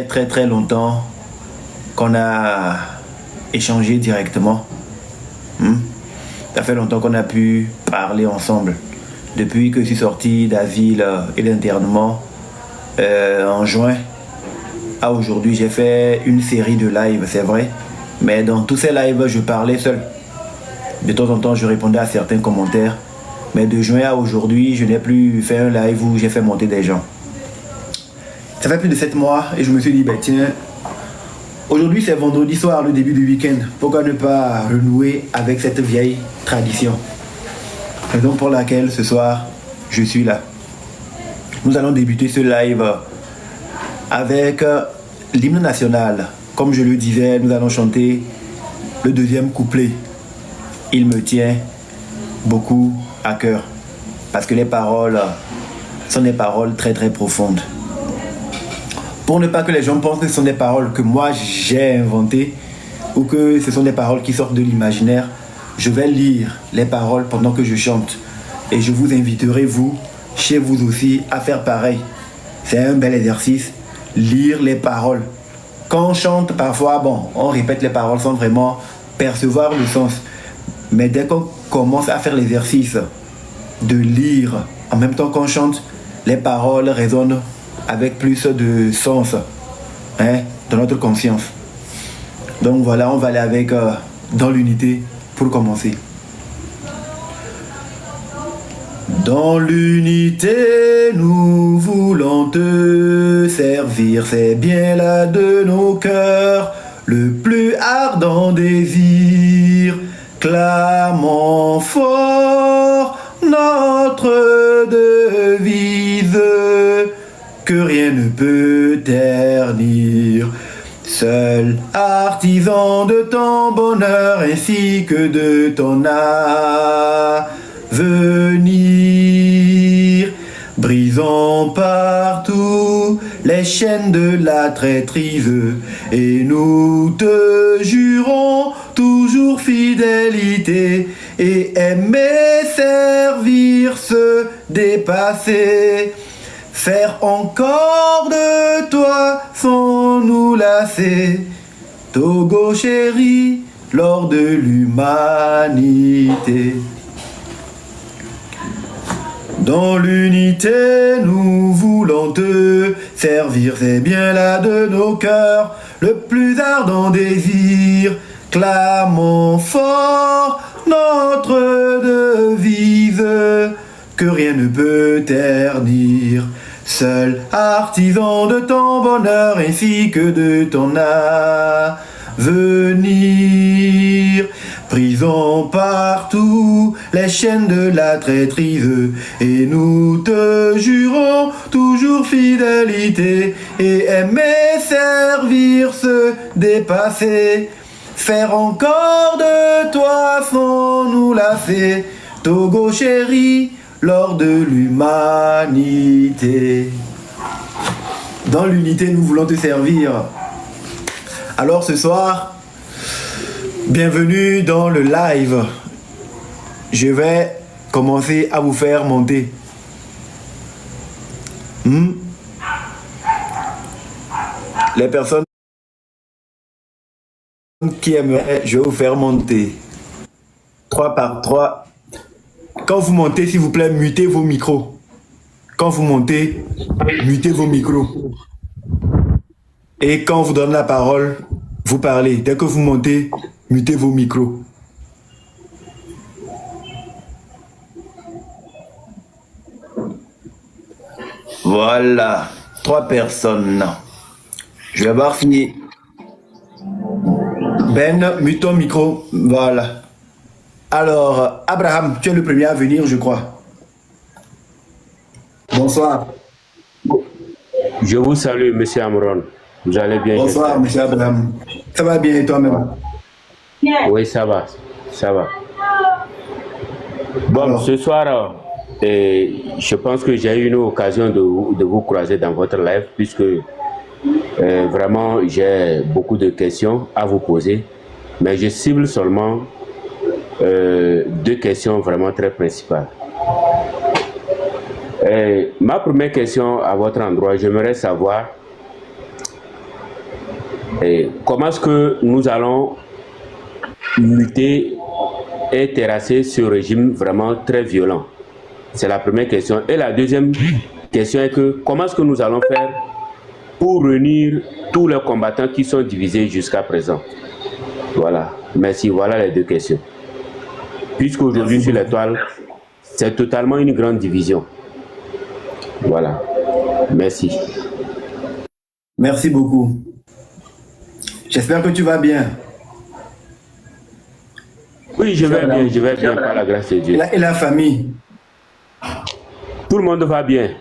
Très longtemps qu'on a échangé directement. Hmm. Ça fait longtemps qu'on a pu parler ensemble. Depuis que je suis sorti d'asile et d'internement en juin à aujourd'hui, j'ai fait une série de lives, c'est vrai. Mais dans tous ces lives, je parlais seul. De temps en temps, je répondais à certains commentaires. Mais de juin à aujourd'hui, je n'ai plus fait un live où j'ai fait monter des gens. Ça fait plus de 7 mois et je me suis dit, bah tiens, aujourd'hui c'est vendredi soir, le début du week-end. Pourquoi ne pas renouer avec cette vieille tradition? Raison pour laquelle ce soir, je suis là. Nous allons débuter ce live avec l'hymne national. Comme je le disais, nous allons chanter le deuxième couplet. Il me tient beaucoup à cœur. Parce que les paroles sont des paroles très profondes. Pour ne pas que les gens pensent que ce sont des paroles que moi j'ai inventées ou que ce sont des paroles qui sortent de l'imaginaire, je vais lire les paroles pendant que je chante. Et je vous inviterai, vous, chez vous aussi, à faire pareil. C'est un bel exercice, lire les paroles. Quand on chante, parfois, on répète les paroles sans vraiment percevoir le sens. Mais dès qu'on commence à faire l'exercice de lire en même temps qu'on chante, les paroles résonnent avec plus de sens dans notre conscience. Donc voilà, on va aller avec dans l'unité pour commencer. Dans l'unité, nous voulons te servir, c'est bien là de nos cœurs, le plus ardent désir, clamons fort notre devise, que rien ne peut ternir. Seul artisan de ton bonheur ainsi que de ton avenir, brisons partout les chaînes de la traîtrise et nous te jurons toujours fidélité et aimer, servir, se dépasser. Faire encore de toi sans nous lasser, Togo chéri, lors de l'humanité. Dans l'unité, nous voulons te servir, c'est bien là de nos cœurs, le plus ardent désir. Clamons fort notre devise, que rien ne peut ternir. Seul artisan de ton bonheur ainsi que de ton avenir, brisons partout les chaînes de la traîtrise et nous te jurons toujours fidélité et aimer, servir, se dépasser. Faire encore de toi sans nous lasser, Togo chéri, lors de l'humanité. Dans l'unité, nous voulons te servir. Alors ce soir, bienvenue dans le live. Je vais commencer à vous faire monter. Les personnes qui aimeraient, je vais vous faire monter. 3 par 3. Quand vous montez, s'il vous plaît, mutez vos micros. Quand vous montez, mutez vos micros. Et quand on vous donne la parole, vous parlez. Dès que vous montez, mutez vos micros. Voilà. 3 personnes. Je vais avoir fini. Ben, mute ton micro. Voilà. Alors, Abraham, tu es le premier à venir, je crois. Bonsoir. Je vous salue, monsieur Amron. Vous allez bien? Bonsoir, monsieur Abraham. Ça va bien et toi-même? Oui, ça va. Ça va. Bon, alors, ce soir, je pense que j'ai eu une occasion de vous croiser dans votre live, puisque vraiment, j'ai beaucoup de questions à vous poser. Mais je cible seulement 2 questions vraiment très principales. Ma première question à votre endroit, j'aimerais savoir Et comment est-ce que nous allons lutter et terrasser ce régime vraiment très violent? C'est la première question. Et la deuxième question est que comment est-ce que nous allons faire pour réunir tous les combattants qui sont divisés jusqu'à présent? Voilà. Merci. Voilà les deux questions. Puisqu'aujourd'hui sur l'étoile, c'est totalement une grande division. Voilà. Merci. Merci beaucoup. J'espère que tu vas bien. Oui, je vais bien par la grâce de Dieu. Et la famille? Tout le monde va bien.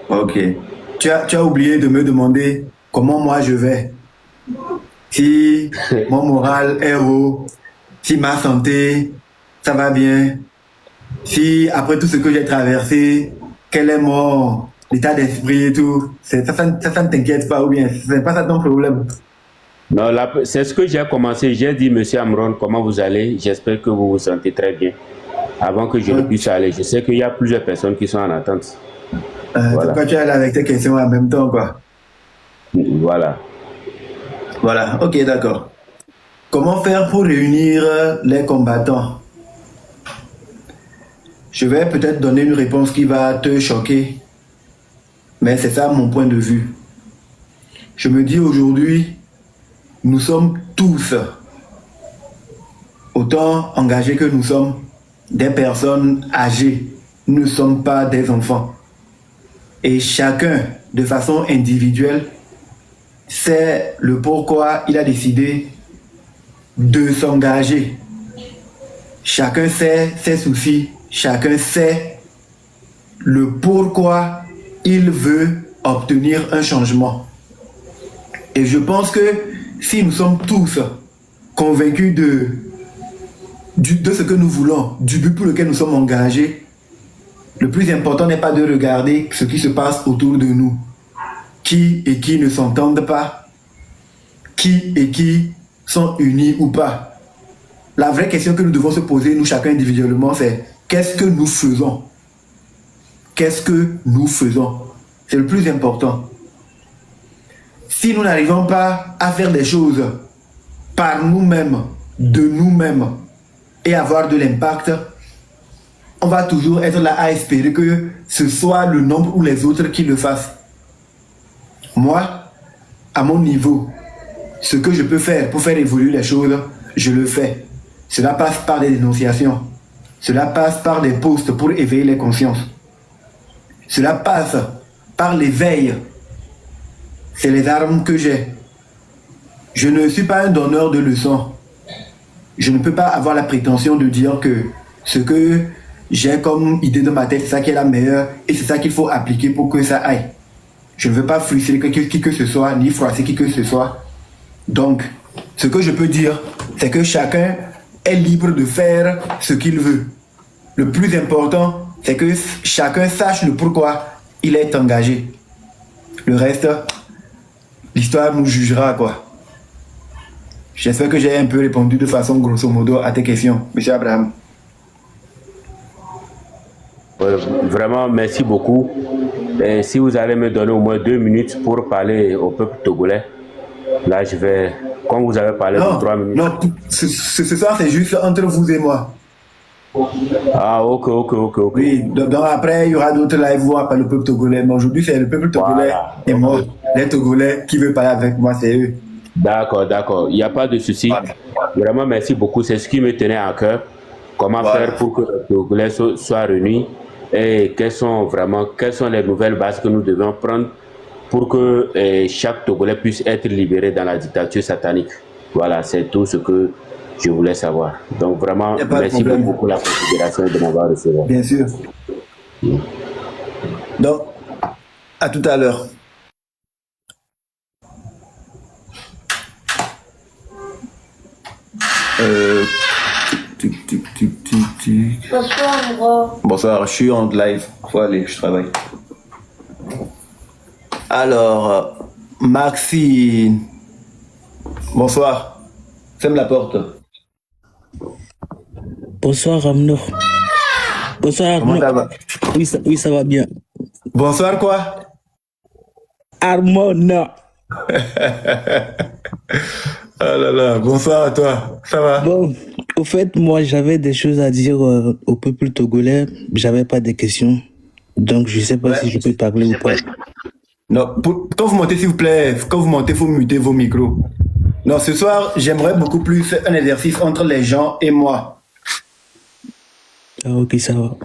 Ok. Tu as oublié de me demander comment moi je vais. Si mon moral est haut, si ma santé, ça va bien. Si après tout ce que j'ai traversé, quel est mon état d'esprit et tout. Ça ne t'inquiète pas ou bien c'est pas ça ton problème? Non, c'est ce que j'ai commencé. J'ai dit, Monsieur Amron, comment vous allez? J'espère que vous vous sentez très bien. Avant que je ne puisse aller, je sais qu'il y a plusieurs personnes qui sont en attente. Voilà. Pourquoi tu es là avec tes questions en même temps, quoi? Voilà. Voilà, ok, d'accord. Comment faire pour réunir les combattants? Je vais peut-être donner une réponse qui va te choquer, mais c'est ça mon point de vue. Je me dis aujourd'hui, nous sommes tous, autant engagés que nous sommes, des personnes âgées. Nous ne sommes pas des enfants. Et chacun, de façon individuelle, sait le pourquoi il a décidé de s'engager. Chacun sait ses soucis, chacun sait le pourquoi il veut obtenir un changement. Et je pense que si nous sommes tous convaincus de ce que nous voulons, du but pour lequel nous sommes engagés, le plus important n'est pas de regarder ce qui se passe autour de nous. Qui et qui ne s'entendent pas, qui et qui sont unis ou pas. La vraie question que nous devons se poser, nous chacun individuellement, c'est qu'est-ce que nous faisons? Qu'est-ce que nous faisons? C'est le plus important. Si nous n'arrivons pas à faire des choses par nous-mêmes, de nous-mêmes, et avoir de l'impact, on va toujours être là à espérer que ce soit le nombre ou les autres qui le fassent. Moi, à mon niveau, ce que je peux faire pour faire évoluer les choses, je le fais. Cela passe par des dénonciations. Cela passe par des posts pour éveiller les consciences. Cela passe par l'éveil. C'est les armes que j'ai. Je ne suis pas un donneur de leçons. Je ne peux pas avoir la prétention de dire que ce que j'ai comme idée de ma tête, c'est ça qui est la meilleure et c'est ça qu'il faut appliquer pour que ça aille. Je ne veux pas frustrer qui que ce soit, ni froisser qui que ce soit. Donc, ce que je peux dire, c'est que chacun est libre de faire ce qu'il veut. Le plus important, c'est que chacun sache le pourquoi il est engagé. Le reste, l'histoire nous jugera, quoi. J'espère que j'ai un peu répondu de façon grosso modo à tes questions, Monsieur Abraham. Vraiment, merci beaucoup. Et si vous allez me donner au moins 2 minutes pour parler au peuple togolais, là je vais, comme vous avez parlé de 3 minutes. Non, ce soir c'est juste entre vous et moi. Ah, ok. Oui, donc après il y aura d'autres lives où on appelle le peuple togolais. Mais aujourd'hui c'est le peuple togolais et moi. Les Togolais qui veulent parler avec moi, c'est eux. D'accord. Il n'y a pas de souci. Vraiment, merci beaucoup. C'est ce qui me tenait à cœur. Comment faire pour que les Togolais soient réunis et quelles sont les nouvelles bases que nous devons prendre pour que chaque Togolais puisse être libéré dans la dictature satanique. Voilà, c'est tout ce que je voulais savoir. Donc vraiment, merci beaucoup pour la considération de m'avoir reçu. Bien sûr. Donc, à tout à l'heure. Bonsoir, bro. Bonsoir, je suis en live. Faut aller, je travaille. Alors, Maxine. Bonsoir. Ferme la porte. Bonsoir, Amno. Bonsoir, Comment ça va? Oui, ça va bien. Bonsoir, quoi? Armona. Ah là là, bonsoir à toi. Ça va? Bon, au fait, moi, j'avais des choses à dire au peuple togolais. J'avais pas de questions. Donc, je sais pas Ouais. si je peux parler ou pas. Non, quand vous montez, s'il vous plaît, quand vous montez, il faut muter vos micros. Non, ce soir, j'aimerais beaucoup plus un exercice entre les gens et moi. Ah, ok, ça va.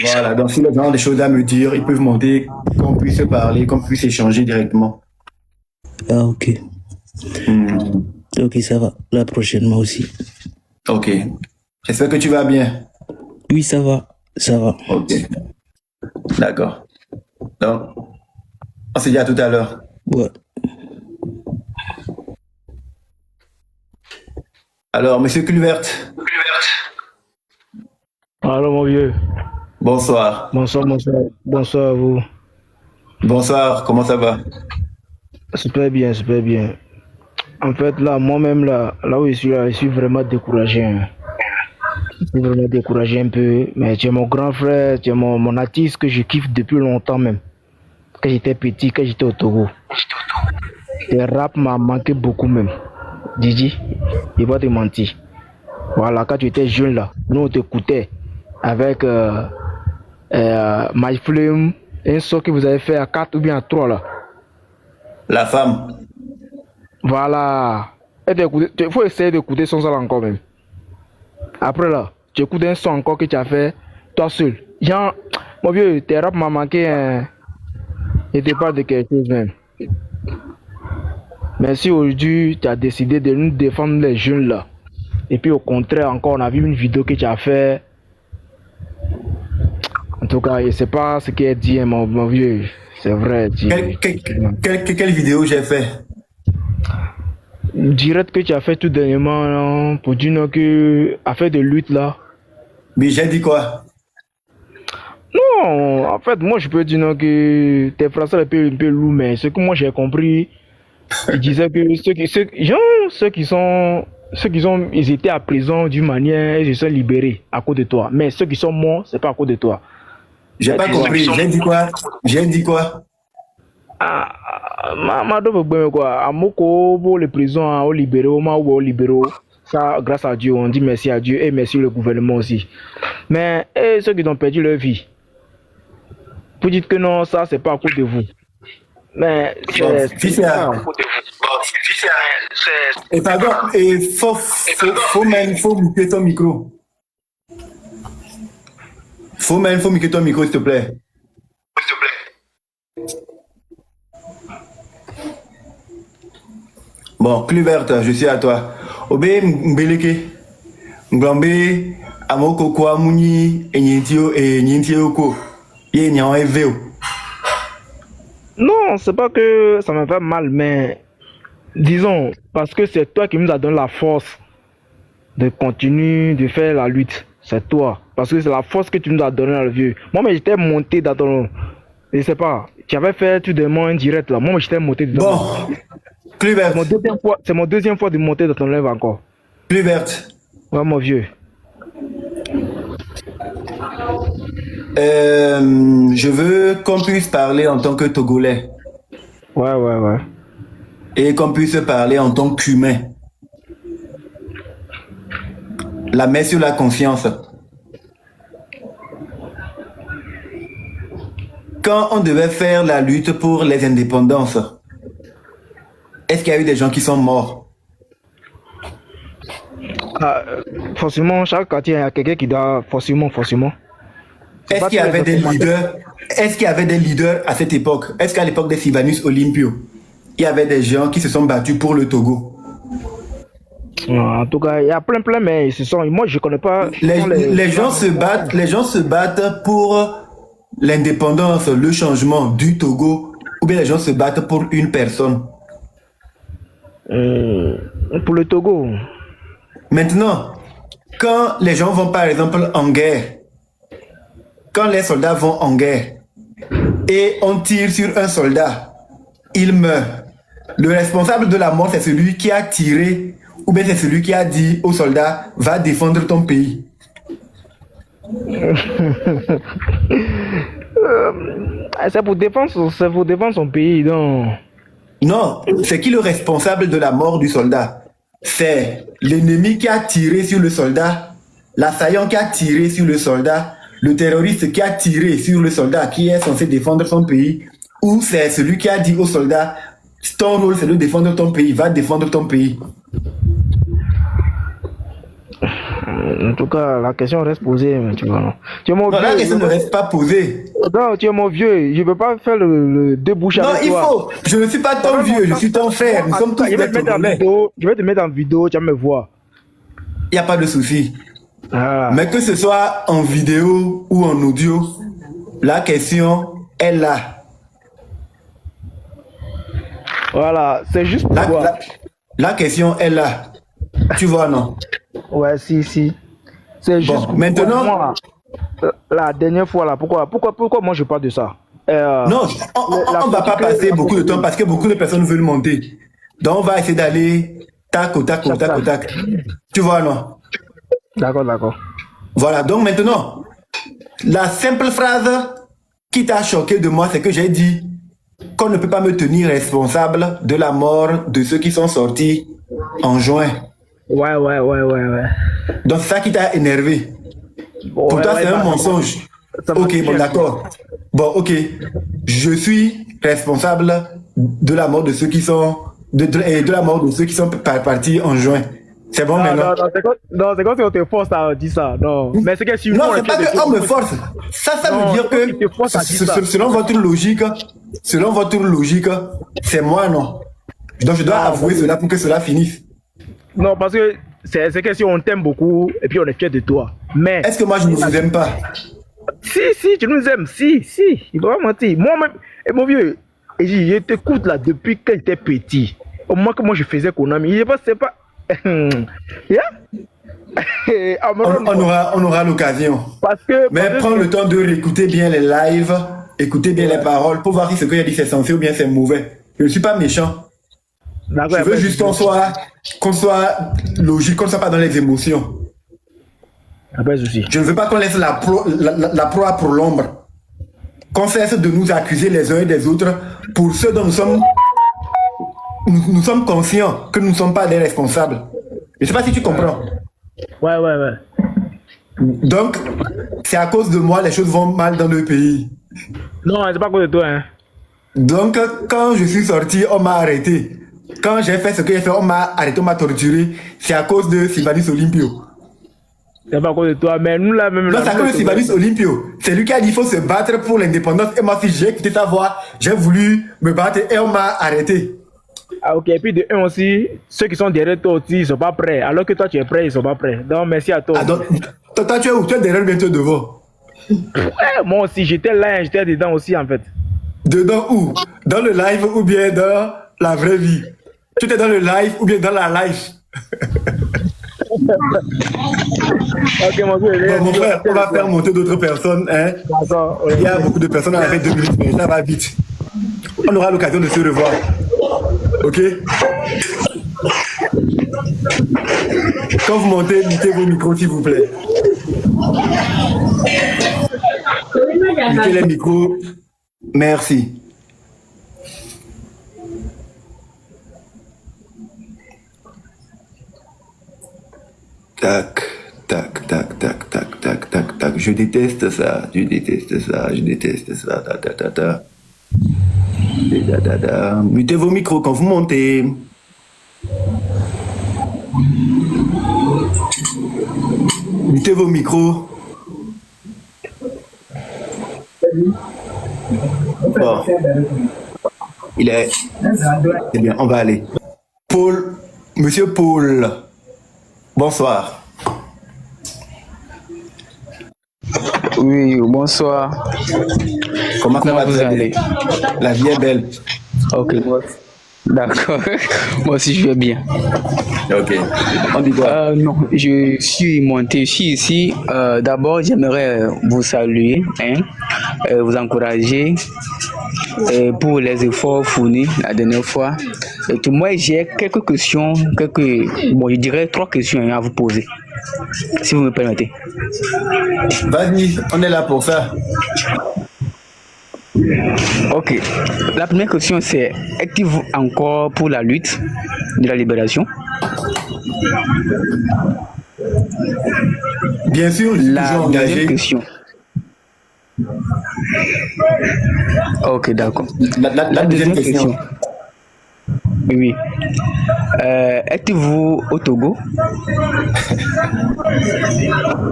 Voilà, donc si les gens ont des choses à me dire, ils peuvent monter, qu'on puisse parler, qu'on puisse échanger directement. Ah, ok. Ok, ça va. La prochaine, moi aussi. Ok. J'espère que tu vas bien. Oui, ça va. Ça va. Ok. D'accord. Donc, on se dit à tout à l'heure. Ouais. Alors, Monsieur Culvert, Alors mon vieux, bonsoir. bonsoir à vous. Bonsoir, comment ça va? Super bien, super bien. En fait là, moi-même là où je suis vraiment découragé, hein. Je suis vraiment découragé un peu. Mais tu es mon grand frère, tu es mon artiste que je kiffe depuis longtemps même. Quand j'étais petit, quand j'étais au Togo. Tes rap m'a manqué beaucoup même. Didi, il va te mentir. Voilà, quand tu étais jeune là, nous on t'écoutait avec My Flame, un son que vous avez fait à 4 ou bien à 3 là. La femme. Voilà. Il faut essayer d'écouter son son encore même. Après là, tu écoutes un son encore que tu as fait toi seul. Genre, mon vieux, tes rap m'a manqué, hein. Et te parle de quelque chose même. Mais si aujourd'hui tu as décidé de nous défendre les jeunes là, et puis au contraire encore on a vu une vidéo que tu as fait. En tout cas, je sais pas ce qui est dit, hein, mon vieux. C'est vrai. Quelle vidéo j'ai fait? Direct que tu as fait tout dernièrement non, pour dire que affaire de lutte là. Mais j'ai dit quoi? Non, en fait, moi je peux dire non, que tes phrases sont un peu lourdes, mais ce que moi j'ai compris, tu disais que ceux qui sont, ils étaient à prison d'une manière, ils se sont libérés à cause de toi. Mais ceux qui sont morts, c'est pas à cause de toi. J'ai pas compris. J'ai dit quoi? J'ai dit quoi? Ma quoi, à Moko, pour les prisons, au libéraux, au libéraux. Ça, grâce à Dieu, on dit merci à Dieu et merci le gouvernement aussi. Mais ceux qui ont perdu leur vie, vous dites que non, ça c'est pas à cause de vous. Mais c'est pas à cause de vous. Et pardon, et faut muter ton micro. Faut muter ton micro, s'il te plaît. Bon, plus verte, je suis à toi. Obe mbeleke, nglambe, amoko kwa muni, enyintio ko, ye nyan eveo. Non, c'est pas que ça me fait mal, mais disons, parce que c'est toi qui nous as donné la force de continuer de faire la lutte. C'est toi. Parce que c'est la force que tu nous as donnée dans le vieux. Moi, mais j'étais monté dans ton. Je sais pas, tu avais fait tout de moi indirect là. Moi, mais j'étais monté dedans. Bon, plus verte. C'est mon deuxième fois de monter dans ton live encore. Plus verte. Ouais, mon vieux. Je veux qu'on puisse parler en tant que Togolais. Ouais. Et qu'on puisse parler en tant qu'humain. La main sur la conscience. Quand on devait faire la lutte pour les indépendances, est-ce qu'il y a eu des gens qui sont morts? Forcément, chaque quartier, il y a quelqu'un qui doit. Forcément. Est-ce qu'il y avait des leaders? Est-ce qu'il y avait des leaders à cette époque? Est-ce qu'à l'époque des Sylvanus Olympio, il y avait des gens qui se sont battus pour le Togo? En tout cas, il y a plein, mais ce sont. Moi, je connais pas. Les gens se battent pour l'indépendance, le changement du Togo, ou bien les gens se battent pour une personne? Pour le Togo. Maintenant, quand les gens vont par exemple en guerre, quand les soldats vont en guerre et on tire sur un soldat, il meurt. Le responsable de la mort, c'est celui qui a tiré, ou bien c'est celui qui a dit au soldat, va défendre ton pays. C'est pour défendre son pays, donc Non, c'est qui le responsable de la mort du soldat? C'est l'ennemi qui a tiré sur le soldat, l'assaillant qui a tiré sur le soldat, le terroriste qui a tiré sur le soldat qui est censé défendre son pays, ou c'est celui qui a dit au soldat, ton rôle c'est de défendre ton pays, va défendre ton pays. En tout cas, la question reste posée, mais tu vois. Non, non, la question ne reste pas posée. Non, tu es mon vieux, je ne peux pas faire le débouche avec toi. Non, il faut. Je ne suis pas ton vieux, je suis ton frère. Nous sommes tous des Togolais. Je vais te mettre en vidéo, tu vas me voir. Il n'y a pas de souci. Mais que ce soit en vidéo ou en audio, la question est là. Voilà, c'est juste pour voir. La question est là. Tu vois, non? Ouais, si. C'est juste bon, maintenant. Moi, la dernière fois, là, pourquoi moi je parle de ça? Non, on ne va pas passer beaucoup de temps parce que beaucoup de personnes veulent monter. Donc, on va essayer d'aller tac au tac. Tu vois, non? D'accord. Voilà, donc maintenant, la simple phrase qui t'a choqué de moi, c'est que j'ai dit qu'on ne peut pas me tenir responsable de la mort de ceux qui sont sortis en juin. Ouais. Donc c'est ça qui t'a énervé. Pour toi, c'est un mensonge. Ok, bon, d'accord. Bon, ok. Je suis responsable de la mort de ceux qui sont... de la mort de ceux qui sont partis en juin. C'est bon maintenant? Non, c'est comme si on te force à dire ça. Non, mais c'est que si... Non, c'est pas qu'on me force. Ça veut dire que selon votre logique, c'est moi, non? Donc je dois avouer cela pour que cela finisse. Non, parce que c'est que si on t'aime beaucoup et puis on est fier de toi. Mais... Est-ce que moi je ne vous aime pas? Si, tu nous aimes, si. Il ne faut pas mentir. Moi-même, et mon vieux, je t'écoute là depuis que j'étais petit. Au moins que moi je faisais Konami. C'est pas... Yeah? on aura l'occasion. Mais prends le temps de réécouter bien les lives, écouter bien les paroles pour voir si ce qu'il a dit c'est censé ou bien c'est mauvais. Je ne suis pas méchant. Je veux juste qu'on soit logique, qu'on ne soit pas dans les émotions. Je ne veux pas qu'on laisse la proie pour l'ombre. Qu'on cesse de nous accuser les uns et des autres pour ceux dont nous sommes conscients que nous ne sommes pas des responsables. Je ne sais pas si tu comprends. Ouais. Donc, c'est à cause de moi les choses vont mal dans le pays. Non, c'est pas à cause de toi. Donc, quand je suis sorti, on m'a arrêté. Quand j'ai fait ce que j'ai fait, on m'a arrêté, on m'a torturé. C'est à cause de Sylvanus Olympio. C'est pas à cause de toi, mais nous là même... Non, c'est à cause de Sylvanus Olympio. C'est lui qui a dit qu'il faut se battre pour l'indépendance. Et moi, si j'ai écouté sa voix, j'ai voulu me battre et on m'a arrêté. Ah ok, et puis de un aussi, ceux qui sont derrière toi aussi, ils ne sont pas prêts. Alors que toi, tu es prêt, ils ne sont pas prêts. Donc, merci à toi. Ah, donc, toi, tu es où? Tu es derrière, bientôt devant. Ouais, moi aussi, j'étais là, j'étais dedans aussi, en fait. Dedans où? Dans le live ou bien dans la vraie vie? Tu étais dans le live ou bien dans la live? Ok, mon frère, on va faire monter d'autres personnes. Hein? Il y a beaucoup de personnes avec 2 minutes, mais ça va vite. On aura l'occasion de se revoir. Ok? Quand vous montez, mettez vos micros, s'il vous plaît. Mettez les micros. Merci. Tac. Je déteste ça. Mettez vos micros quand vous montez. Mettez vos micros. Bon. C'est bien, on va aller. Monsieur Paul. Bonsoir. Oui, bonsoir. Comment ça va, vous allez? La vie est belle. Ok, d'accord. Moi aussi, je vais bien. Ok. On dit quoi? Non, je suis ici. D'abord, j'aimerais vous saluer, vous encourager pour les efforts fournis la dernière fois. Et tout, moi, j'ai quelques questions, je dirais 3 questions à vous poser, si vous me permettez. Vas-y, on est là pour ça. Ok. La première question c'est, êtes-vous encore pour la lutte de la libération? Bien sûr, je suis La toujours deuxième engagé. question. Ok, d'accord. La La deuxième deuxième question. question. Oui. Êtes-vous au Togo?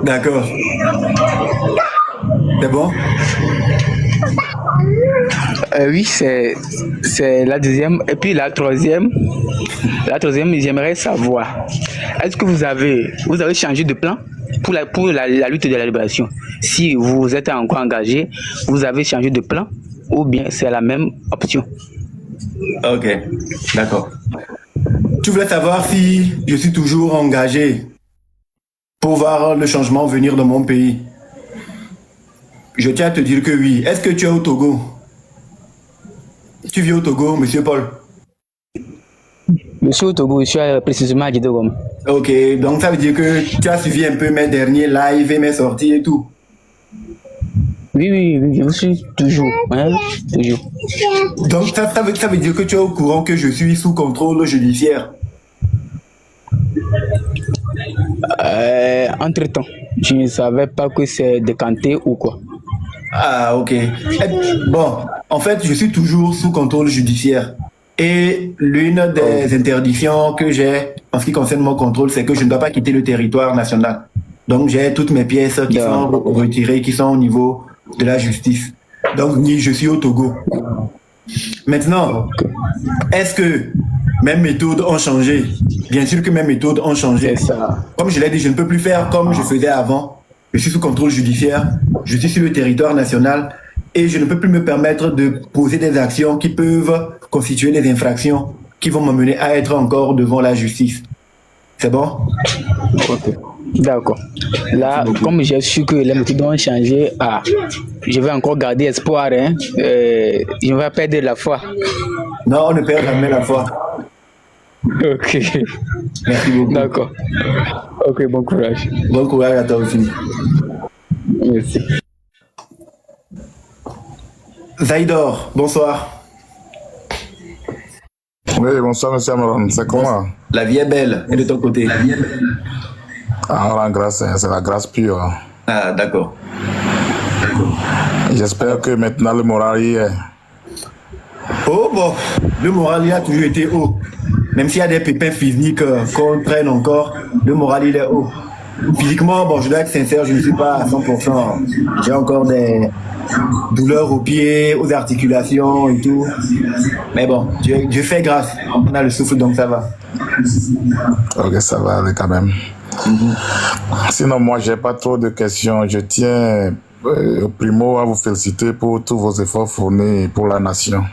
D'accord. C'est bon? Oui, c'est la deuxième. Et puis la troisième, j'aimerais savoir, est-ce que vous avez changé de plan pour la lutte de la libération? Si vous êtes encore engagé, vous avez changé de plan ou bien c'est la même option? Ok, d'accord. Tu voulais savoir si je suis toujours engagé pour voir le changement venir dans mon pays. Je tiens à te dire que oui. Est-ce que tu es au Togo? Tu vis au Togo, monsieur Paul? Je suis au Togo, je suis précisément à Djidogom. Ok, donc ça veut dire que tu as suivi un peu mes derniers lives et mes sorties et tout. Oui, je suis toujours, hein, toujours. Donc ça veut dire que tu es au courant que je suis sous contrôle judiciaire. Entre-temps, je ne savais pas que c'est décanté ou quoi. Ah, ok. Bon, en fait, je suis toujours sous contrôle judiciaire. Et l'une des interdictions que j'ai en ce qui concerne mon contrôle, c'est que je ne dois pas quitter le territoire national. Donc, j'ai toutes mes pièces qui sont retirées, qui sont au niveau de la justice. Donc, oui, je suis au Togo. Maintenant, est-ce que mes méthodes ont changé? Bien sûr que mes méthodes ont changé. C'est ça. Comme je l'ai dit, je ne peux plus faire comme je faisais avant. Je suis sous contrôle judiciaire, je suis sur le territoire national et je ne peux plus me permettre de poser des actions qui peuvent constituer des infractions qui vont m'amener à être encore devant la justice. C'est bon? Ok. D'accord. Là, comme j'ai su que les méthodes ont changé, je vais encore garder espoir. Hein. Je vais perdre la foi. Non, on ne perd jamais la foi. Ok. Merci beaucoup. D'accord. Ok, bon courage. Bon courage à toi aussi. Merci. Zaïdor, bonsoir. Oui, bonsoir, monsieur Amaran. C'est comment? La vie est belle. Et de ton côté? Ah, la grâce, c'est la grâce pure. Ah, d'accord. J'espère que maintenant le moral y est. Oh bon, le moral il a toujours été haut. Même s'il y a des pépins physiques qu'on traîne encore, le moral il est haut. Physiquement, bon, je dois être sincère, je ne suis pas à 100%. J'ai encore des douleurs aux pieds, aux articulations et tout. Mais bon, Dieu fait grâce. On a le souffle, donc ça va. Ok, ça va aller quand même. Sinon, moi, j'ai pas trop de questions. Je tiens, primo, à vous féliciter pour tous vos efforts fournis pour la nation.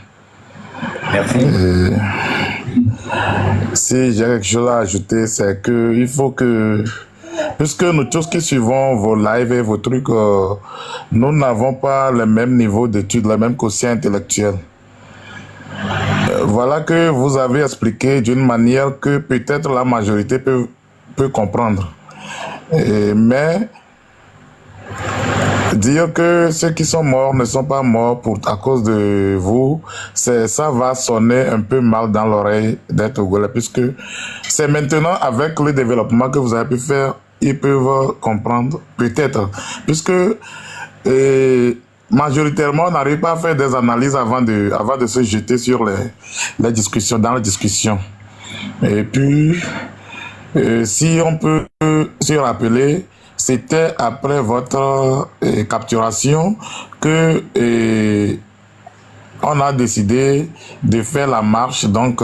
Merci. Si j'ai quelque chose à ajouter, c'est que il faut que, puisque nous tous qui suivons vos lives et vos trucs, nous n'avons pas le même niveau d'études, le même quotient intellectuel. Voilà que vous avez expliqué d'une manière que peut-être la majorité peut comprendre. Mais dire que ceux qui sont morts ne sont pas morts à cause de vous, ça va sonner un peu mal dans l'oreille des Togolais, puisque c'est maintenant avec le développement que vous avez pu faire, ils peuvent comprendre, peut-être, puisque majoritairement on n'arrive pas à faire des analyses avant de se jeter sur les discussions, dans les discussions. Et puis, si on peut se rappeler, c'était après votre capturation que on a décidé de faire la marche. Donc,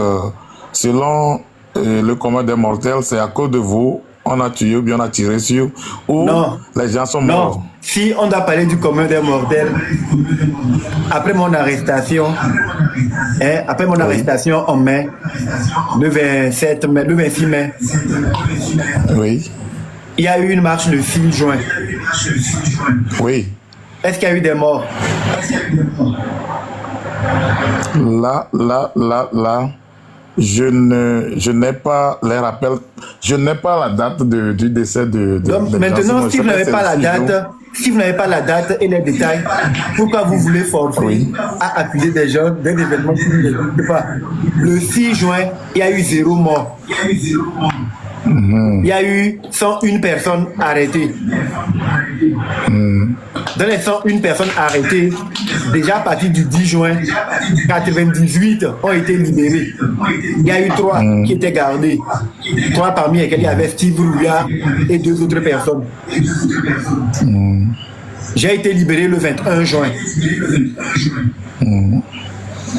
selon le commun des mortels, c'est à cause de vous, on a tué ou bien on a tiré sur, ou Non. les gens sont morts. Non, si on doit parler du commun des mortels, après mon arrestation, en mai, le 26 mai, Oui. il y a eu une marche le 6 juin. Oui. Est-ce qu'il y a eu des morts? Là, je n'ai pas les rappels, je n'ai pas la date du décès Donc maintenant, si vous n'avez pas la date, si vous n'avez pas la date et les détails, pourquoi vous voulez forcer à accuser des gens d'un événement qui ne n'existe pas? Le 6 juin, il y a eu 0 mort. Il y a eu 101 personnes arrêtées. Dans les 101 personnes arrêtées, déjà à partir du 10 juin, 98 ont été libérés. Il y a eu 3 qui étaient gardés. 3 parmi lesquels il y avait Steve Rouillard et 2 autres personnes. J'ai été libéré le 21 juin. Il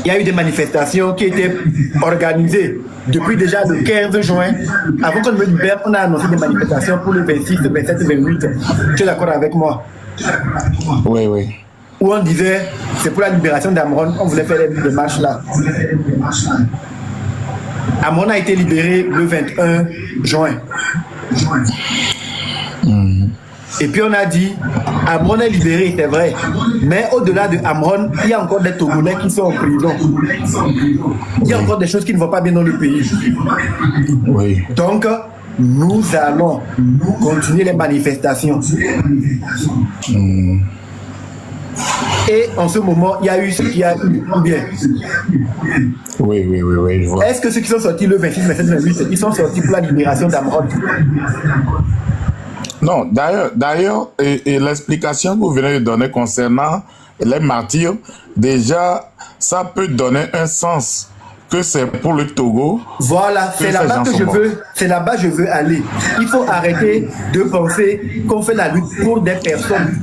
y a eu des manifestations qui étaient organisées depuis déjà le 15 juin. Avant qu'on me libère, on a annoncé des manifestations pour le 26, 27, 28. Tu es d'accord avec moi? Oui, oui. Où on disait, c'est pour la libération d'Amron, on voulait faire des marches là. Amron a été libéré le 21 juin. Et puis on a dit, Amron est libéré, c'est vrai. Mais au-delà de Amron, il y a encore des Togolais qui sont en prison. Il y a encore des choses qui ne vont pas bien dans le pays. Oui. Donc, nous allons continuer les manifestations. Et en ce moment, il y a eu ce qu'il y a eu, ou bien? Oui, je vois. Est-ce que ceux qui sont sortis le 26, 27, 28, ils sont sortis pour la libération d'Amron? Non, d'ailleurs, et l'explication que vous venez de donner concernant les martyrs, déjà, ça peut donner un sens que c'est pour le Togo. Voilà, c'est là-bas que je veux, c'est là-bas que je veux aller. Il faut arrêter de penser qu'on fait la lutte pour des personnes.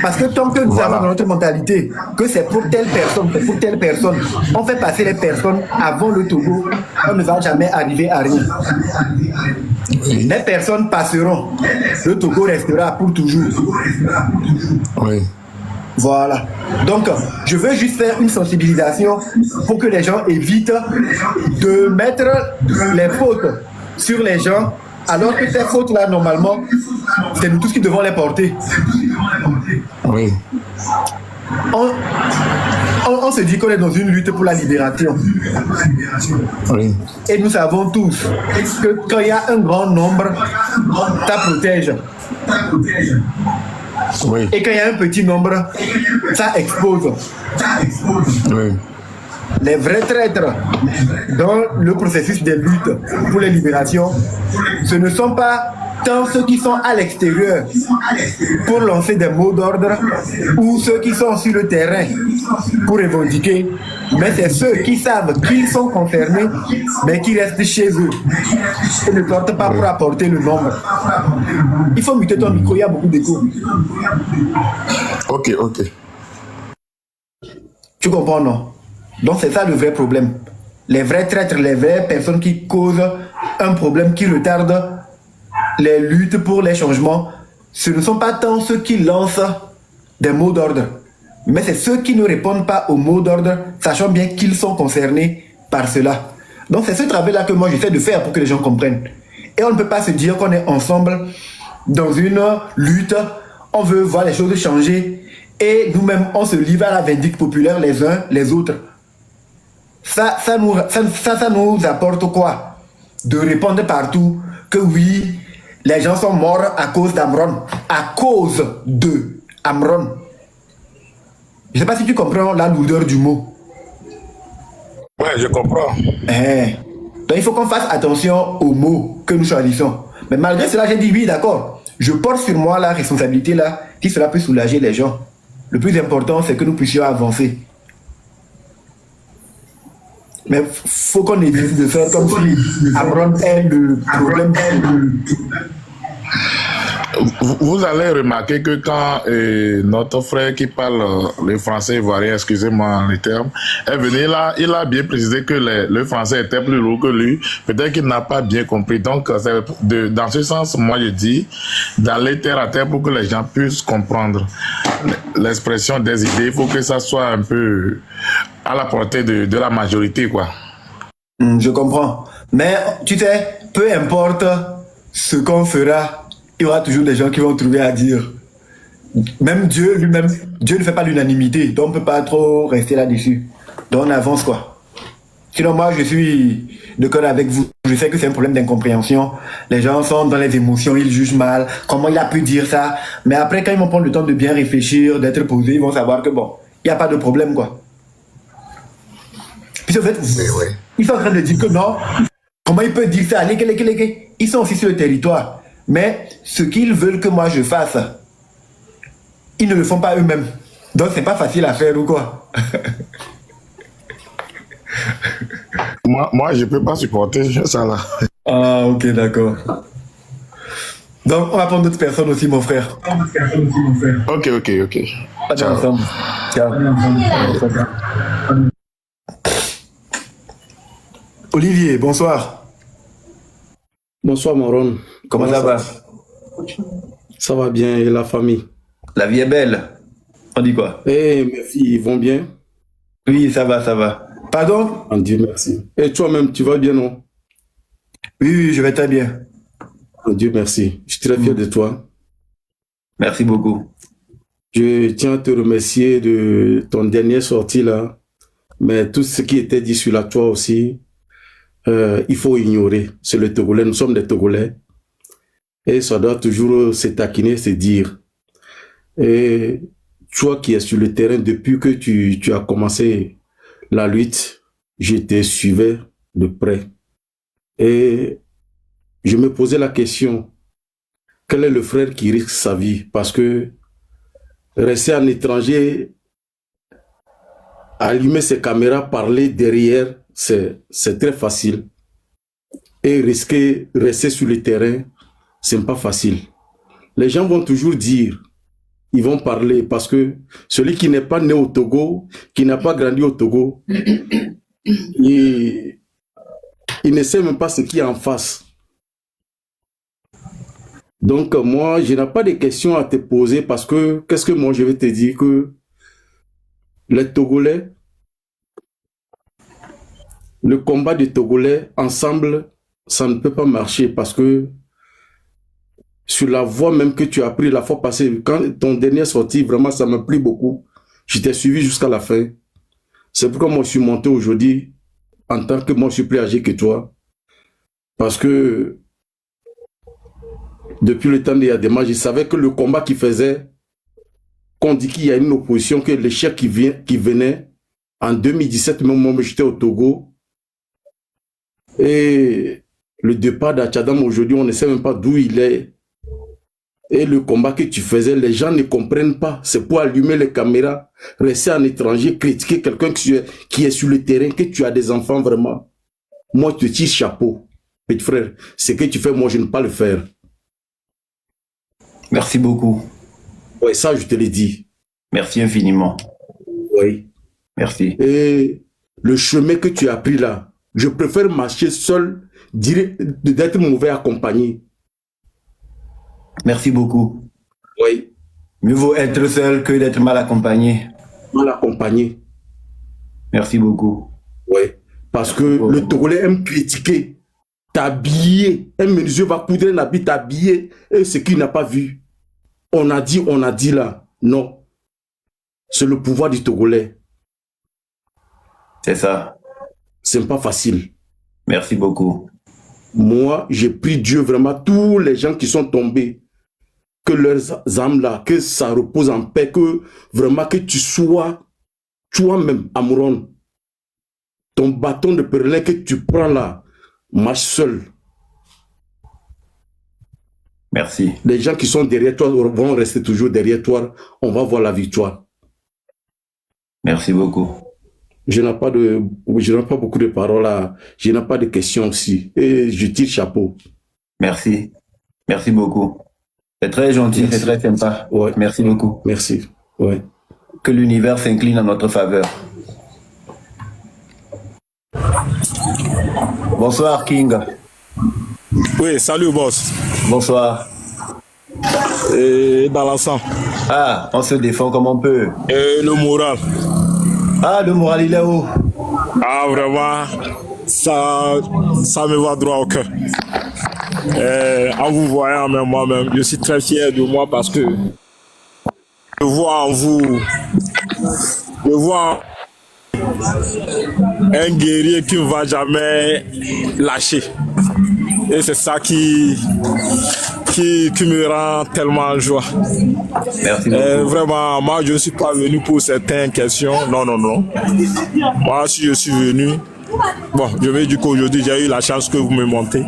Parce que tant que nous avons dans notre mentalité que c'est pour telle personne, on fait passer les personnes avant le Togo, on ne va jamais arriver à rien. Oui. Les personnes passeront, le Togo restera pour toujours. Oui. Voilà. Donc, je veux juste faire une sensibilisation pour que les gens évitent de mettre les fautes sur les gens, alors que ces fautes-là, normalement, c'est nous tous qui devons les porter. Oui. On se dit qu'on est dans une lutte pour la libération. Oui. Et nous savons tous que quand il y a un grand nombre, ça protège. Oui. Et quand il y a un petit nombre, ça expose. Oui. Les vrais traîtres dans le processus de lutte pour les libérations, ce ne sont pas tant ceux qui sont à l'extérieur pour lancer des mots d'ordre ou ceux qui sont sur le terrain pour revendiquer, mais c'est ceux qui savent qu'ils sont concernés mais qui restent chez eux et ne sortent pas pour apporter le nombre. Il faut muter ton micro, il y a beaucoup d'écho. Ok. Tu comprends, non? Donc c'est ça le vrai problème. Les vrais traîtres, les vraies personnes qui causent un problème, qui retardent les luttes pour les changements, ce ne sont pas tant ceux qui lancent des mots d'ordre, mais c'est ceux qui ne répondent pas aux mots d'ordre, sachant bien qu'ils sont concernés par cela. Donc c'est ce travail-là que moi j'essaie de faire pour que les gens comprennent. Et on ne peut pas se dire qu'on est ensemble dans une lutte, on veut voir les choses changer, et nous-mêmes on se livre à la vindicte populaire les uns les autres. Ça nous apporte quoi? De répondre partout que oui, les gens sont morts à cause d'Amron. À cause de Amron. Je ne sais pas si tu comprends la lourdeur du mot. Ouais, je comprends. Donc il faut qu'on fasse attention aux mots que nous choisissons. Mais malgré cela, j'ai dit oui, d'accord. Je porte sur moi la responsabilité là, si cela peut soulager les gens. Le plus important, c'est que nous puissions avancer. Mais faut qu'on évite de faire comme si Amron est le problème. Vous allez remarquer que quand notre frère qui parle le français ivoirien, excusez-moi les termes, est venu là, il a bien précisé que le français était plus lourd que lui. Peut-être qu'il n'a pas bien compris. Donc, dans ce sens, moi je dis d'aller terre à terre pour que les gens puissent comprendre l'expression des idées. Il faut que ça soit un peu à la portée de la majorité, quoi. Je comprends. Mais tu sais, peu importe ce qu'on fera, il y aura toujours des gens qui vont trouver à dire. Même Dieu lui-même, Dieu ne fait pas l'unanimité, donc on ne peut pas trop rester là-dessus. Donc on avance quoi. Sinon, moi, je suis de cœur avec vous. Je sais que c'est un problème d'incompréhension. Les gens sont dans les émotions, ils jugent mal. Comment il a pu dire ça? Mais après, quand ils vont prendre le temps de bien réfléchir, d'être posés, ils vont savoir que bon, il n'y a pas de problème, quoi. Puis en fait, ils sont en train de dire que non. Comment ils peuvent dire ça? Ils sont aussi sur le territoire. Mais ce qu'ils veulent que moi je fasse, ils ne le font pas eux-mêmes. Donc c'est pas facile à faire ou quoi? Moi, je peux pas supporter ça là. Ah, ok, d'accord. Donc on va prendre d'autres personnes aussi, mon frère. Ok. Ciao. Ensemble. Ciao. Olivier, bonsoir. Bonsoir Moron. Comment ça va? Ça va bien et la famille? La vie est belle. On dit quoi? Eh, mes filles, ils vont bien? Oui, ça va. Pardon? En Dieu merci. Et toi-même, tu vas bien, non? Oui, je vais très bien. En Dieu merci. Je suis très fier de toi. Merci beaucoup. Je tiens à te remercier de ton dernière sortie là. Mais tout ce qui était dit sur la toi aussi, il faut ignorer. C'est le Togolais, nous sommes des Togolais. Et ça doit toujours se taquiner, se dire. Et toi qui es sur le terrain depuis que tu as commencé la lutte, je te suivais de près. Et je me posais la question, quel est le frère qui risque sa vie? Parce que rester en étranger, allumer ses caméras, parler derrière, c'est très facile. Et rester sur le terrain, c'est pas facile. Les gens vont toujours dire, ils vont parler parce que celui qui n'est pas né au Togo, qui n'a pas grandi au Togo, il ne sait même pas ce qu'il y a en face. Donc moi, je n'ai pas de questions à te poser parce que, qu'est-ce que moi je vais te dire que les Togolais, le combat des Togolais, ensemble, ça ne peut pas marcher parce que sur la voie même que tu as pris la fois passée, quand ton dernier sortie, vraiment, ça m'a plu beaucoup. Je t'ai suivi jusqu'à la fin. C'est pourquoi moi, je suis monté aujourd'hui en tant que moi, je suis plus âgé que toi. Parce que depuis le temps de Yadema, je savais que le combat qu'il faisait, qu'on dit qu'il y a une opposition, que les chefs qui venaient, en 2017, même moi, j'étais au Togo. Et le départ d'Achadam aujourd'hui, on ne sait même pas d'où il est. Et le combat que tu faisais, les gens ne comprennent pas. C'est pour allumer les caméras, rester en étranger, critiquer quelqu'un qui est sur le terrain, que tu as des enfants vraiment. Moi, je te tire chapeau, petit frère. Ce que tu fais, moi, je ne peux pas le faire. Merci beaucoup. Oui, ça, je te l'ai dit. Merci infiniment. Oui. Merci. Et le chemin que tu as pris là, je préfère marcher seul, d'être mauvais accompagné. Merci beaucoup. Oui. Mieux vaut être seul que d'être mal accompagné. Mal accompagné. Merci beaucoup. Oui. Parce que le Togolais aime critiquer, t'habiller. Un menuisier va coudre un habit, t'habiller, et ce qu'il n'a pas vu. On a dit là. Non. C'est le pouvoir du Togolais. C'est ça. C'est pas facile. Merci beaucoup. Moi, j'ai pris Dieu vraiment, tous les gens qui sont tombés, que leurs âmes là, que ça repose en paix, que vraiment que tu sois toi-même, Amouron, ton bâton de pèlerin que tu prends là, marche seul. Merci. Les gens qui sont derrière toi vont rester toujours derrière toi. On va voir la victoire. Merci beaucoup. Je n'ai pas beaucoup de paroles là. Je n'ai pas de questions aussi. Et je tire chapeau. Merci. Merci beaucoup. C'est très gentil, c'est très sympa. Ouais. Merci beaucoup. Merci. Ouais. Que l'univers s'incline en notre faveur. Bonsoir, King. Oui, salut, boss. Bonsoir. Et dans l'ensemble. Ah, on se défend comme on peut. Et le moral. Ah, le moral, il est haut. Ah, vraiment, ça me va droit au cœur. En vous voyant, même moi-même, je suis très fier de moi parce que je vois en vous, un guerrier qui ne va jamais lâcher. Et c'est ça qui me rend tellement en joie. Merci beaucoup. Vraiment, moi, je ne suis pas venu pour certaines questions. Non, non, non. Moi, si je suis venu, bon, je vais dire qu'aujourd'hui, j'ai eu la chance que vous me montez.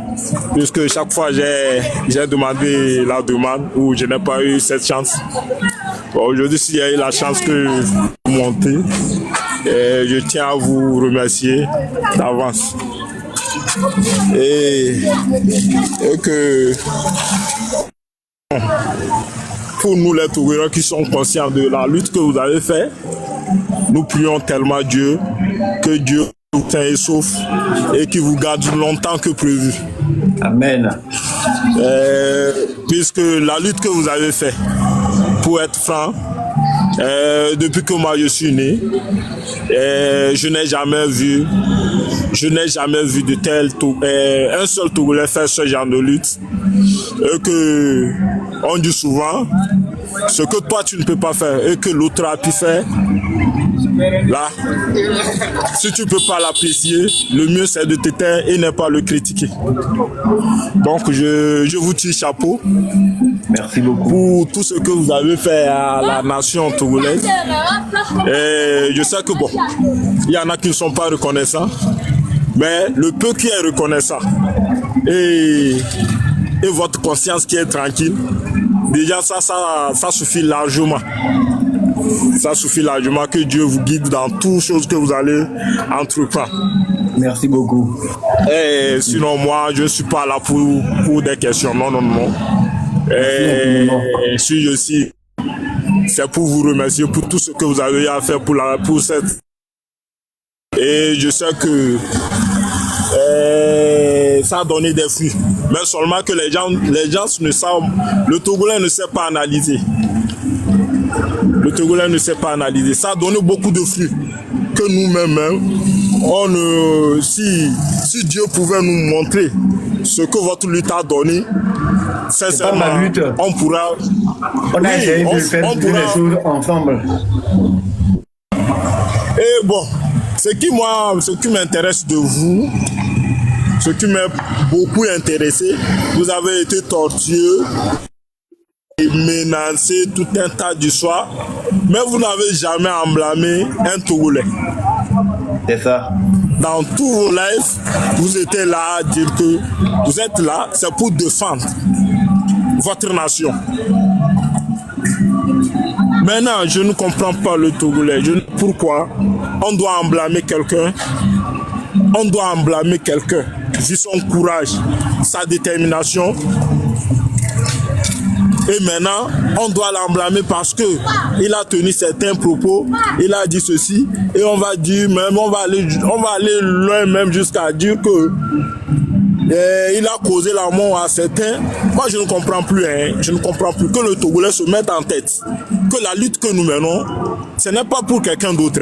Puisque chaque fois, j'ai demandé la demande où je n'ai pas eu cette chance. Bon, aujourd'hui, s'il y a eu la chance que vous montez, je tiens à vous remercier d'avance. Et que pour nous les Togolais qui sont conscients de la lutte que vous avez faite, nous prions tellement Dieu que Dieu vous tient et sauve et qu'il vous garde longtemps que prévu. Amen. Puisque la lutte que vous avez faite, pour être franc, depuis que moi je suis né, je n'ai jamais vu de un seul Togolais faire ce genre de lutte. Et que on dit souvent, ce que toi tu ne peux pas faire et que l'autre a pu faire, là, si tu ne peux pas l'apprécier, le mieux c'est de te taire et ne pas le critiquer. Donc je vous tire chapeau. Merci beaucoup. Pour tout ce que vous avez fait à la nation togolaise. Et je sais que bon, il y en a qui ne sont pas reconnaissants, mais le peu qui est reconnaissant et votre conscience qui est tranquille, déjà ça suffit largement. Ça suffit largement, que Dieu vous guide dans toutes choses que vous allez entreprendre. Merci beaucoup. Et sinon, moi, je ne suis pas là pour des questions. Non, non, non. Et si je suis, c'est pour vous remercier pour tout ce que vous avez à faire pour cette. Et je sais que ça a donné des fruits. Mais seulement que les gens ne savent, le Togolais ne sait pas analyser. Le Togolais ne sait pas analyser. Ça a donné beaucoup de fruits que nous-mêmes, si Dieu pouvait nous montrer ce que votre lutte a donné, sincèrement, on pourra. On a essayé de faire des choses ensemble. Et bon, ce qui m'intéresse de vous, ce qui m'a beaucoup intéressé, vous avez été tortueux et menacé tout un tas d'histoires, mais vous n'avez jamais blâmé un Togolais. C'est ça. Dans tous vos lives, vous étiez là à dire que vous êtes là, c'est pour défendre votre nation. Maintenant, je ne comprends pas le Togolais. Pourquoi on doit blâmer quelqu'un? On doit blâmer quelqu'un vu son courage, sa détermination. Et maintenant, on doit l'blâmer parce que il a tenu certains propos, il a dit ceci, et on va dire même, on va aller loin même jusqu'à dire que il a causé la mort à certains. Moi, je ne comprends plus, je ne comprends plus que le Togolais se mette en tête que la lutte que nous menons, ce n'est pas pour quelqu'un d'autre.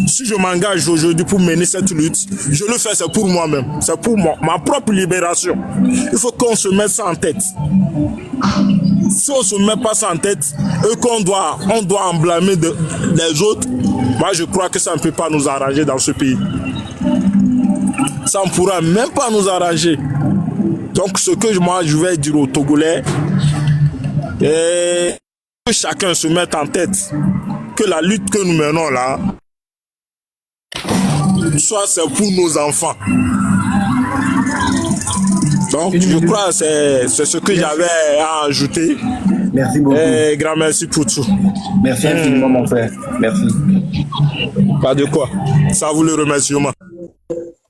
Si je m'engage aujourd'hui pour mener cette lutte, je le fais, c'est pour moi-même, c'est pour ma propre libération. Il faut qu'on se mette ça en tête. Si on ne se met pas ça en tête et qu'on doit en blâmer les autres, moi je crois que ça ne peut pas nous arranger dans ce pays. Ça ne pourra même pas nous arranger. Donc ce que moi je vais dire aux Togolais, est que chacun se mette en tête que la lutte que nous menons là, soit c'est pour nos enfants. Donc je crois que c'est ce que j'avais à ajouter. Merci beaucoup. Et grand merci pour tout. Merci infiniment mon frère. Merci. Pas de quoi. Ça vous le remerciement.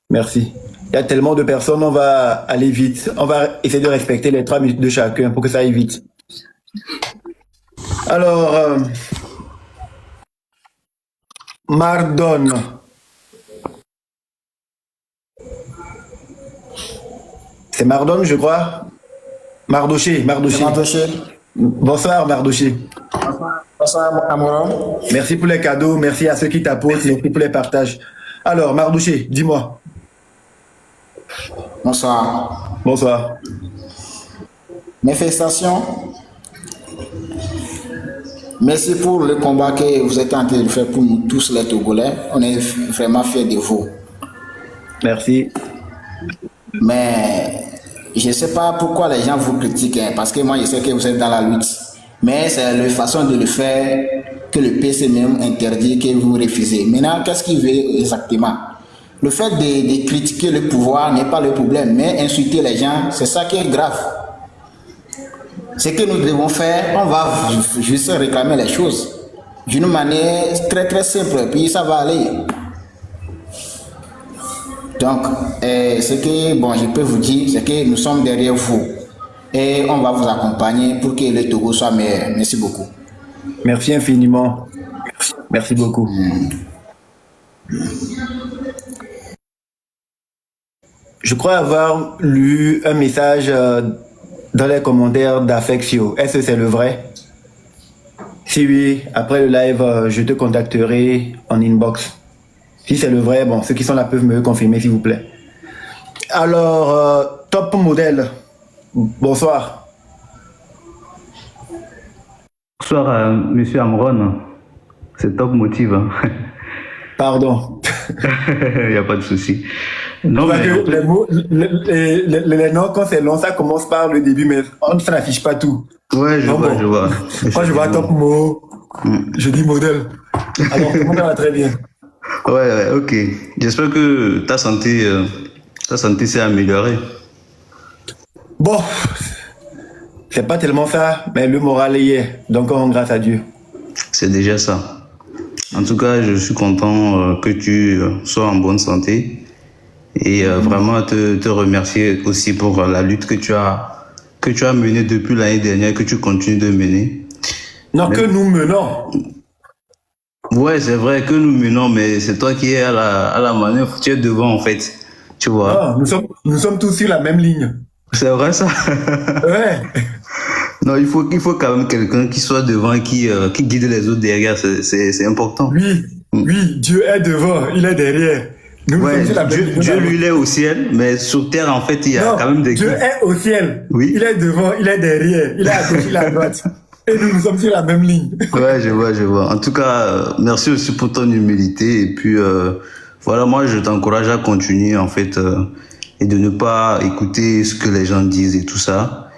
Merci. Il y a tellement de personnes, on va aller vite. On va essayer de respecter les 3 minutes de chacun pour que ça aille vite. Alors, Mardon. C'est Mardon, je crois. Mardoché. Bonsoir, Mardoché. Bonsoir, Amoran. Merci pour les cadeaux, merci à ceux qui t'apportent, merci pour les partages. Alors, Mardoché, dis-moi. Bonsoir. Bonsoir. Mes félicitations Merci pour le combat que vous êtes en train de faire pour nous tous les Togolais. On est vraiment fiers de vous. Merci. Mais je ne sais pas pourquoi les gens vous critiquent, hein, parce que moi je sais que vous êtes dans la lutte. Mais c'est la façon de le faire que le PC même interdit, que vous refusez. Maintenant, qu'est-ce qu'il veut exactement? Le fait de critiquer le pouvoir n'est pas le problème, mais insulter les gens, c'est ça qui est grave. Ce que nous devons faire, on va juste réclamer les choses d'une manière très très simple, puis ça va aller. Donc, ce que bon, je peux vous dire, c'est que nous sommes derrière vous et on va vous accompagner pour que le Togo soit meilleur. Merci beaucoup. Merci infiniment. Merci beaucoup. Je crois avoir lu un message dans les commentaires d'Affectio. Est-ce que c'est le vrai? Si oui, après le live, je te contacterai en inbox. Si c'est le vrai, bon, ceux qui sont là peuvent me le confirmer, s'il vous plaît. Alors, top modèle. Bonsoir. Bonsoir, monsieur Amron. C'est top motive. Hein. Pardon. Il n'y a pas de souci. Non, mais... les mots, les noms, quand c'est long, ça commence par le début, mais on ne s'affiche pas tout. Ouais, je vois, bon. Je vois. Quand je vois top mot, je dis modèle. Alors, tout le monde va très bien. Ouais, ok. J'espère que ta santé s'est améliorée. Bon, c'est pas tellement ça, mais le moral y est. Donc, on grâce à Dieu. C'est déjà ça. En tout cas, je suis content que tu sois en bonne santé et vraiment te remercier aussi pour la lutte que tu as menée depuis l'année dernière, que tu continues de mener. Non, mais... que nous menons. Ouais, c'est vrai que nous menons, mais c'est toi qui es à la manœuvre, tu es devant en fait, tu vois. Non, nous sommes tous sur la même ligne. C'est vrai ça. Ouais. Non, il faut quand même quelqu'un qui soit devant et qui guide les autres derrière, c'est important. Oui, Dieu est devant, il est derrière. Nous ouais, Dieu lui il est au ciel, mais sur terre en fait il y a quand même des Dieu est au ciel, oui. Il est devant, il est derrière, il est à gauche, il est à droite. Et nous sommes sur la même ligne. Ouais, je vois. En tout cas, merci aussi pour ton humilité. Et puis, voilà, moi, je t'encourage à continuer, en fait, et de ne pas écouter ce que les gens disent et tout ça.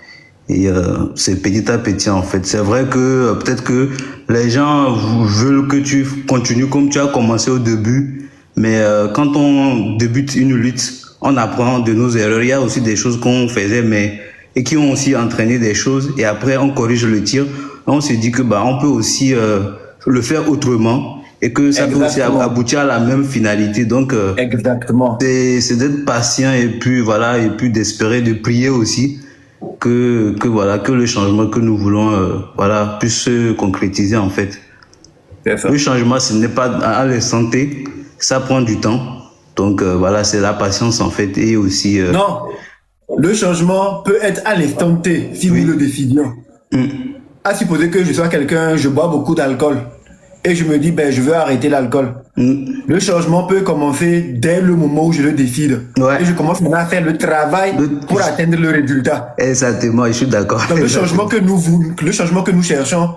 Et c'est petit à petit, en fait. C'est vrai que peut-être que les gens veulent que tu continues comme tu as commencé au début. Mais quand on débute une lutte, on apprend de nos erreurs. Il y a aussi des choses qu'on faisait, et qui ont aussi entraîné des choses, et après on corrige le tir, on se dit que on peut aussi le faire autrement et que ça peut aussi aboutir à la même finalité. Donc exactement, c'est d'être patient et puis voilà, et puis d'espérer, de prier aussi que le changement que nous voulons puisse se concrétiser en fait. Le changement, ce n'est pas à l'instant T, ça prend du temps. Donc voilà, c'est la patience en fait, et aussi non. Le changement peut être à l'instant T, si nous le décidions. À supposer que je sois quelqu'un, je bois beaucoup d'alcool, et je me dis, je veux arrêter l'alcool. Le changement peut commencer dès le moment où je le décide. Ouais. Et je commence maintenant à faire le travail pour atteindre le résultat. Exactement, je suis d'accord. Donc le changement que nous cherchons,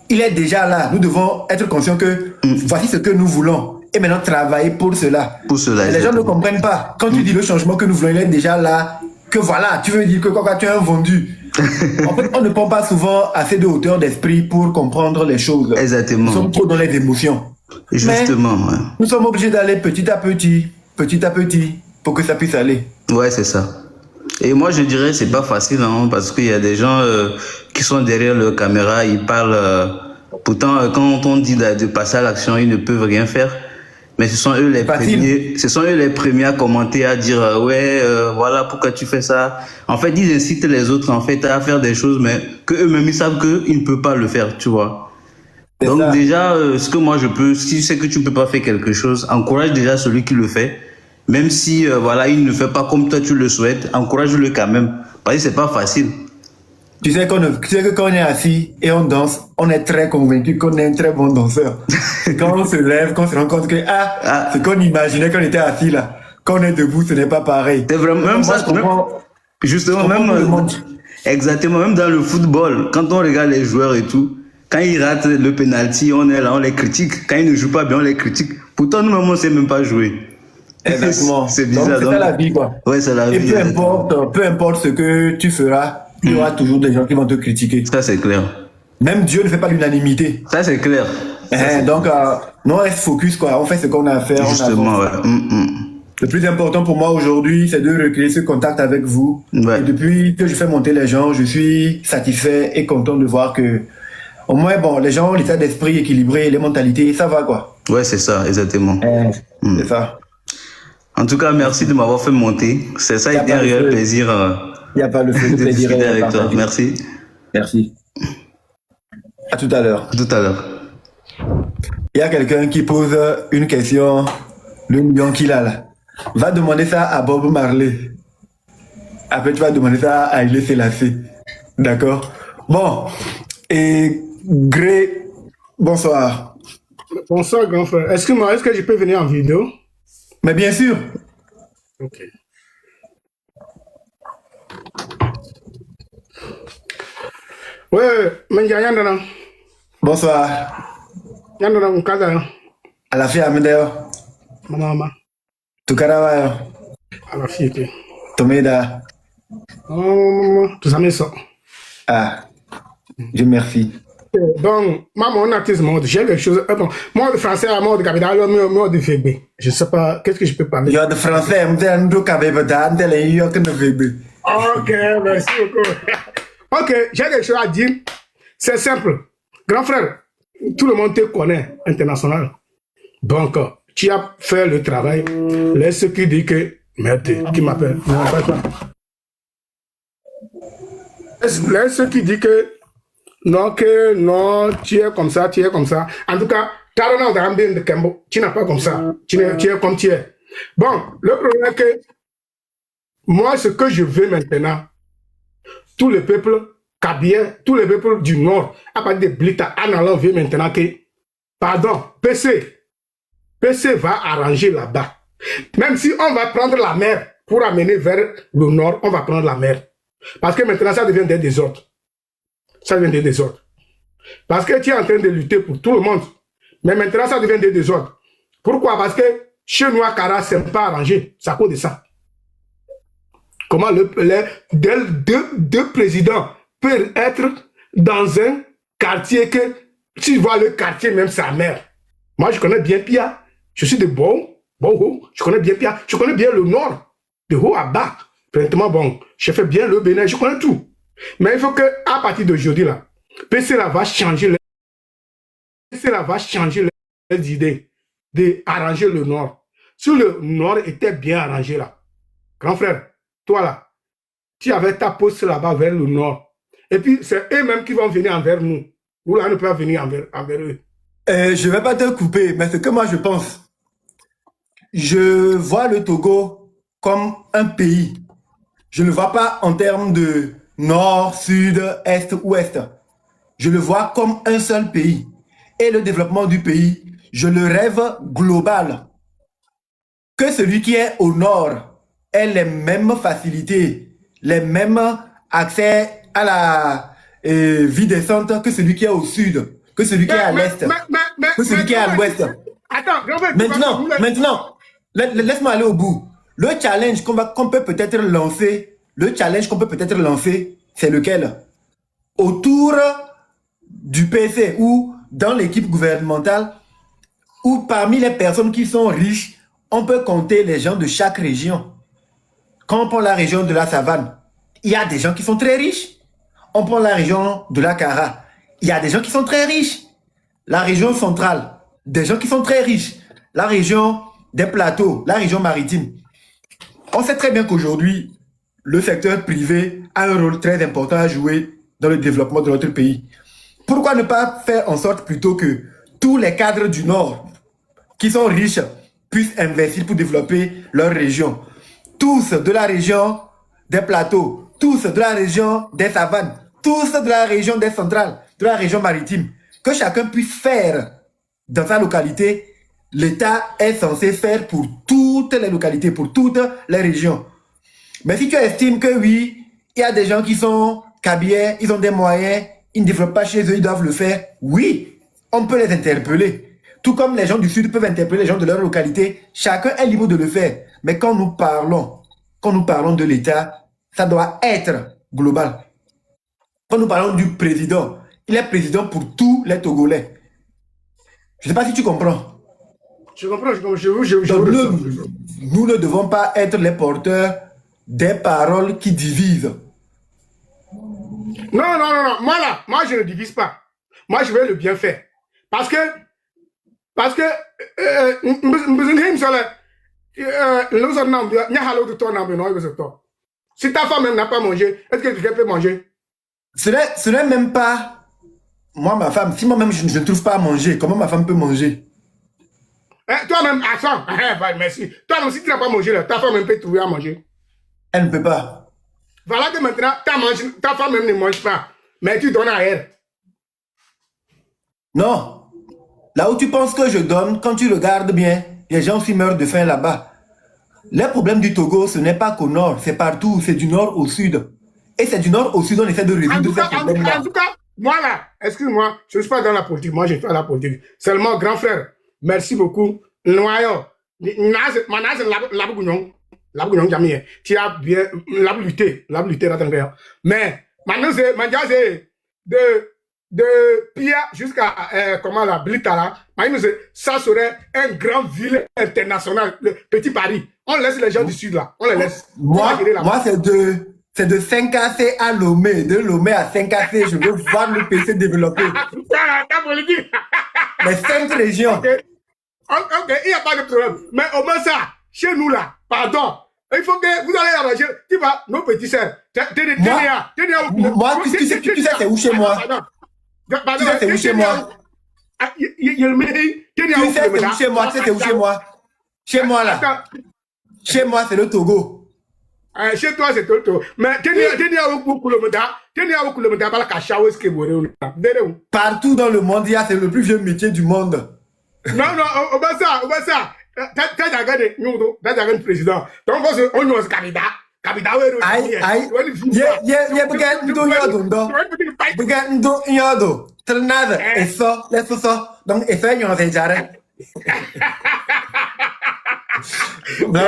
il est déjà là. Nous devons être conscients que voici ce que nous voulons. Et maintenant travailler pour cela. Et les gens ne comprennent pas. Quand tu dis le changement que nous voulons, il est déjà là. Que voilà, tu veux dire que quand tu es un vendu. En fait, on ne prend pas souvent assez de hauteur d'esprit pour comprendre les choses. Exactement. Nous sommes trop dans les émotions. Justement, mais nous sommes obligés d'aller petit à petit, pour que ça puisse aller. Ouais, c'est ça. Et moi, je dirais, c'est pas facile, parce qu'il y a des gens qui sont derrière leur caméra, ils parlent. Pourtant, quand on dit de passer à l'action, ils ne peuvent rien faire. Mais ce sont eux les premiers à commenter, à dire voilà pourquoi tu fais ça. En fait, ils incitent les autres en fait à faire des choses, mais que eux-mêmes ils savent qu'ils ne peuvent pas le faire, tu vois. Donc ça. Déjà, ce que moi je peux, si tu sais que tu ne peux pas faire quelque chose, encourage déjà celui qui le fait, même si il ne fait pas comme toi tu le souhaites, encourage-le quand même, parce que c'est pas facile. Tu sais que quand on est assis et on danse, on est très convaincu qu'on est un très bon danseur. Quand on se lève, qu'on se rend compte que ce qu'on imaginait quand on était assis là, quand on est debout, ce n'est pas pareil. C'est vraiment même ça. Justement, exactement, même dans le football, quand on regarde les joueurs et tout, Quand ils ratent le penalty, on est là, on les critique. Quand ils ne jouent pas bien, on les critique. Pourtant, nous-mêmes, on ne sait même pas jouer. Exactement. C'est bizarre. C'est ça la vie, quoi. Ouais, c'est la Et vie. peu importe ce que tu feras, il y aura toujours des gens qui vont te critiquer. Ça, c'est clair. Même Dieu ne fait pas l'unanimité. Ça, c'est clair. Donc, nous, on reste focus, quoi. On fait ce qu'on a à faire. Justement, ouais. Le plus important pour moi aujourd'hui, c'est de recréer ce contact avec vous. Ouais. Et depuis que je fais monter les gens, je suis satisfait et content de voir que, au moins, bon, les gens ont l'état d'esprit équilibré, les mentalités, ça va, quoi. Ouais, c'est ça, exactement. C'est ça. En tout cas, merci de m'avoir fait monter. Ça a été un réel plaisir Il n'y a pas le fait de discuter avec toi. Merci. Merci. À tout à l'heure. À tout à l'heure. Il y a quelqu'un qui pose une question, le million qu'il a là. Va demander ça à Bob Marley. Après, tu vas demander ça à Haïlé Sélassé. D'accord? Bon. Et Gré, bonsoir. Bonsoir, grand frère. Excuse-moi, est-ce que je peux venir en vidéo? Mais bien sûr. Ok. Ouais, Menja Yandana. Bonsoir. Yandana Mukada. À la fille Amedeo. Mama. Tukarawayo. À la fille. Tomeda. Tout ça me sort. Ah. Dieu merci. Donc, maman, on a tout ce monde. J'ai quelque chose. Bon, moi, de français, à moi, de capital, moi, de Fébé. Je sais pas, qu'est-ce que je peux parler? Il y a de français, je suis de Cabébeda, je suis de Fébé. Ok, merci beaucoup. Ok, j'ai quelque chose à dire. C'est simple. Grand frère, tout le monde te connaît, international. Donc, tu as fait le travail. Laisse ce qui dit que. Merde, qui m'appelle? Non, pas toi. Laisse ce qui dit que. Non, tu es comme ça, tu es comme ça. En tout cas, tu n'as pas comme ça. Tu es comme tu es. Bon, le problème est que moi, ce que je veux maintenant, tout le peuple kabien, tout le peuple du Nord, à partir de Blita, en allant veut maintenant que, pardon, PC va arranger là-bas. Même si on va prendre la mer pour amener vers le Nord, on va prendre la mer. Parce que maintenant, ça devient des désordres. Ça devient des désordres. Parce que tu es en train de lutter pour tout le monde. Mais maintenant, ça devient des désordres. Pourquoi? Parce que chez nous, à Kara, c'est pas arrangé. C'est à cause de ça. Comment deux présidents peuvent être dans un quartier que, tu vois le quartier, même sa mère. Moi, je connais bien Pia. Je suis de Bon, je connais bien Pia. Je connais bien le Nord, de haut à bas. Présentement, bon, je fais bien le Bénin, je connais tout. Mais il faut que, à partir d'aujourd'hui, là, PC là va changer les idées d'arranger le Nord. Si le Nord était bien arrangé là, grand frère, toi là, tu avais ta poste là-bas vers le Nord. Et puis, c'est eux-mêmes qui vont venir envers nous. Nous là, nous pouvons venir envers eux. Je ne vais pas te couper, mais ce que moi je pense, je vois le Togo comme un pays. Je ne le vois pas en termes de nord, sud, est, ouest. Je le vois comme un seul pays. Et le développement du pays, je le rêve global. Que celui qui est au nord ait les mêmes facilités, les mêmes accès à la vie décente que celui qui est au sud, que celui qui est à l'est, que celui qui est à l'ouest. Maintenant, laisse-moi aller au bout. Le challenge qu'on peut peut-être lancer, c'est lequel? Autour du PC ou dans l'équipe gouvernementale ou parmi les personnes qui sont riches, on peut compter les gens de chaque région. Quand on prend la région de la Savane, il y a des gens qui sont très riches. On prend la région de la Kara, il y a des gens qui sont très riches. La région centrale, des gens qui sont très riches. La région des plateaux, la région maritime. On sait très bien qu'aujourd'hui, le secteur privé a un rôle très important à jouer dans le développement de notre pays. Pourquoi ne pas faire en sorte plutôt que tous les cadres du Nord qui sont riches puissent investir pour développer leur région? Tous de la région des plateaux, tous de la région des savanes, tous de la région des centrales, de la région maritime. Que chacun puisse faire dans sa localité. L'État est censé faire pour toutes les localités, pour toutes les régions. Mais si tu estimes que oui, il y a des gens qui sont cabiers, ils ont des moyens, ils ne développent pas chez eux, ils doivent le faire. Oui, on peut les interpeller. Tout comme les gens du Sud peuvent interpeller les gens de leur localité, chacun est libre de le faire. Mais quand nous parlons de l'État, ça doit être global. Quand nous parlons du président, il est président pour tous les Togolais. Je ne sais pas si tu comprends. Je comprends. Donc, nous ne devons pas être les porteurs des paroles qui divisent. Non. Moi, je ne divise pas. Moi, je veux le bien faire. Parce que, si ta femme même n'a pas mangé, est-ce que quelqu'un peut manger? Ce n'est même pas moi, ma femme. Si moi-même je ne trouve pas à manger, comment ma femme peut manger? Toi-même, attends, merci. Toi-même, si tu n'as pas mangé, là, ta femme même peut trouver à manger. Elle ne peut pas. Voilà que maintenant, ta femme même ne mange pas, mais tu donnes à elle. Non. Là où tu penses que je donne, quand tu regardes bien, les gens aussi meurent de faim là-bas. Les problèmes du Togo, ce n'est pas qu'au nord, c'est partout, c'est du nord au sud. Et c'est du nord au sud, on essaie de résoudre ces problèmes-là. En tout cas, moi là, excuse-moi, je ne suis pas dans la politique, moi je fais la politique. Seulement, grand frère, merci beaucoup. Noyo, tu as bien lutté là. Mais maintenant, c'est de Pia jusqu'à comment la Blitala, ça serait un grand ville international, le petit Paris. On laisse les gens du sud là, on les laisse. Moi c'est de 5AC à Lomé, de Lomé à 5AC, je veux voir le PC développer. Les 5 régions. Ok, il n'y a pas de problème. Mais au moins ça, chez nous là, pardon, il faut que vous allez arranger, tu vois, nos petits sœurs. Moi, tu sais c'est où chez moi? Tu sais c'est où chez moi? Tu sais c'est où chez moi? Tu sais c'est où chez moi? Chez moi là. Chez moi c'est le Togo. Chez toi c'est le Togo. Mais partout dans le monde, c'est le plus vieux métier du monde. Non, on va ça. T'as regardé le président. Donc, on est candidat. Aïe. Donc,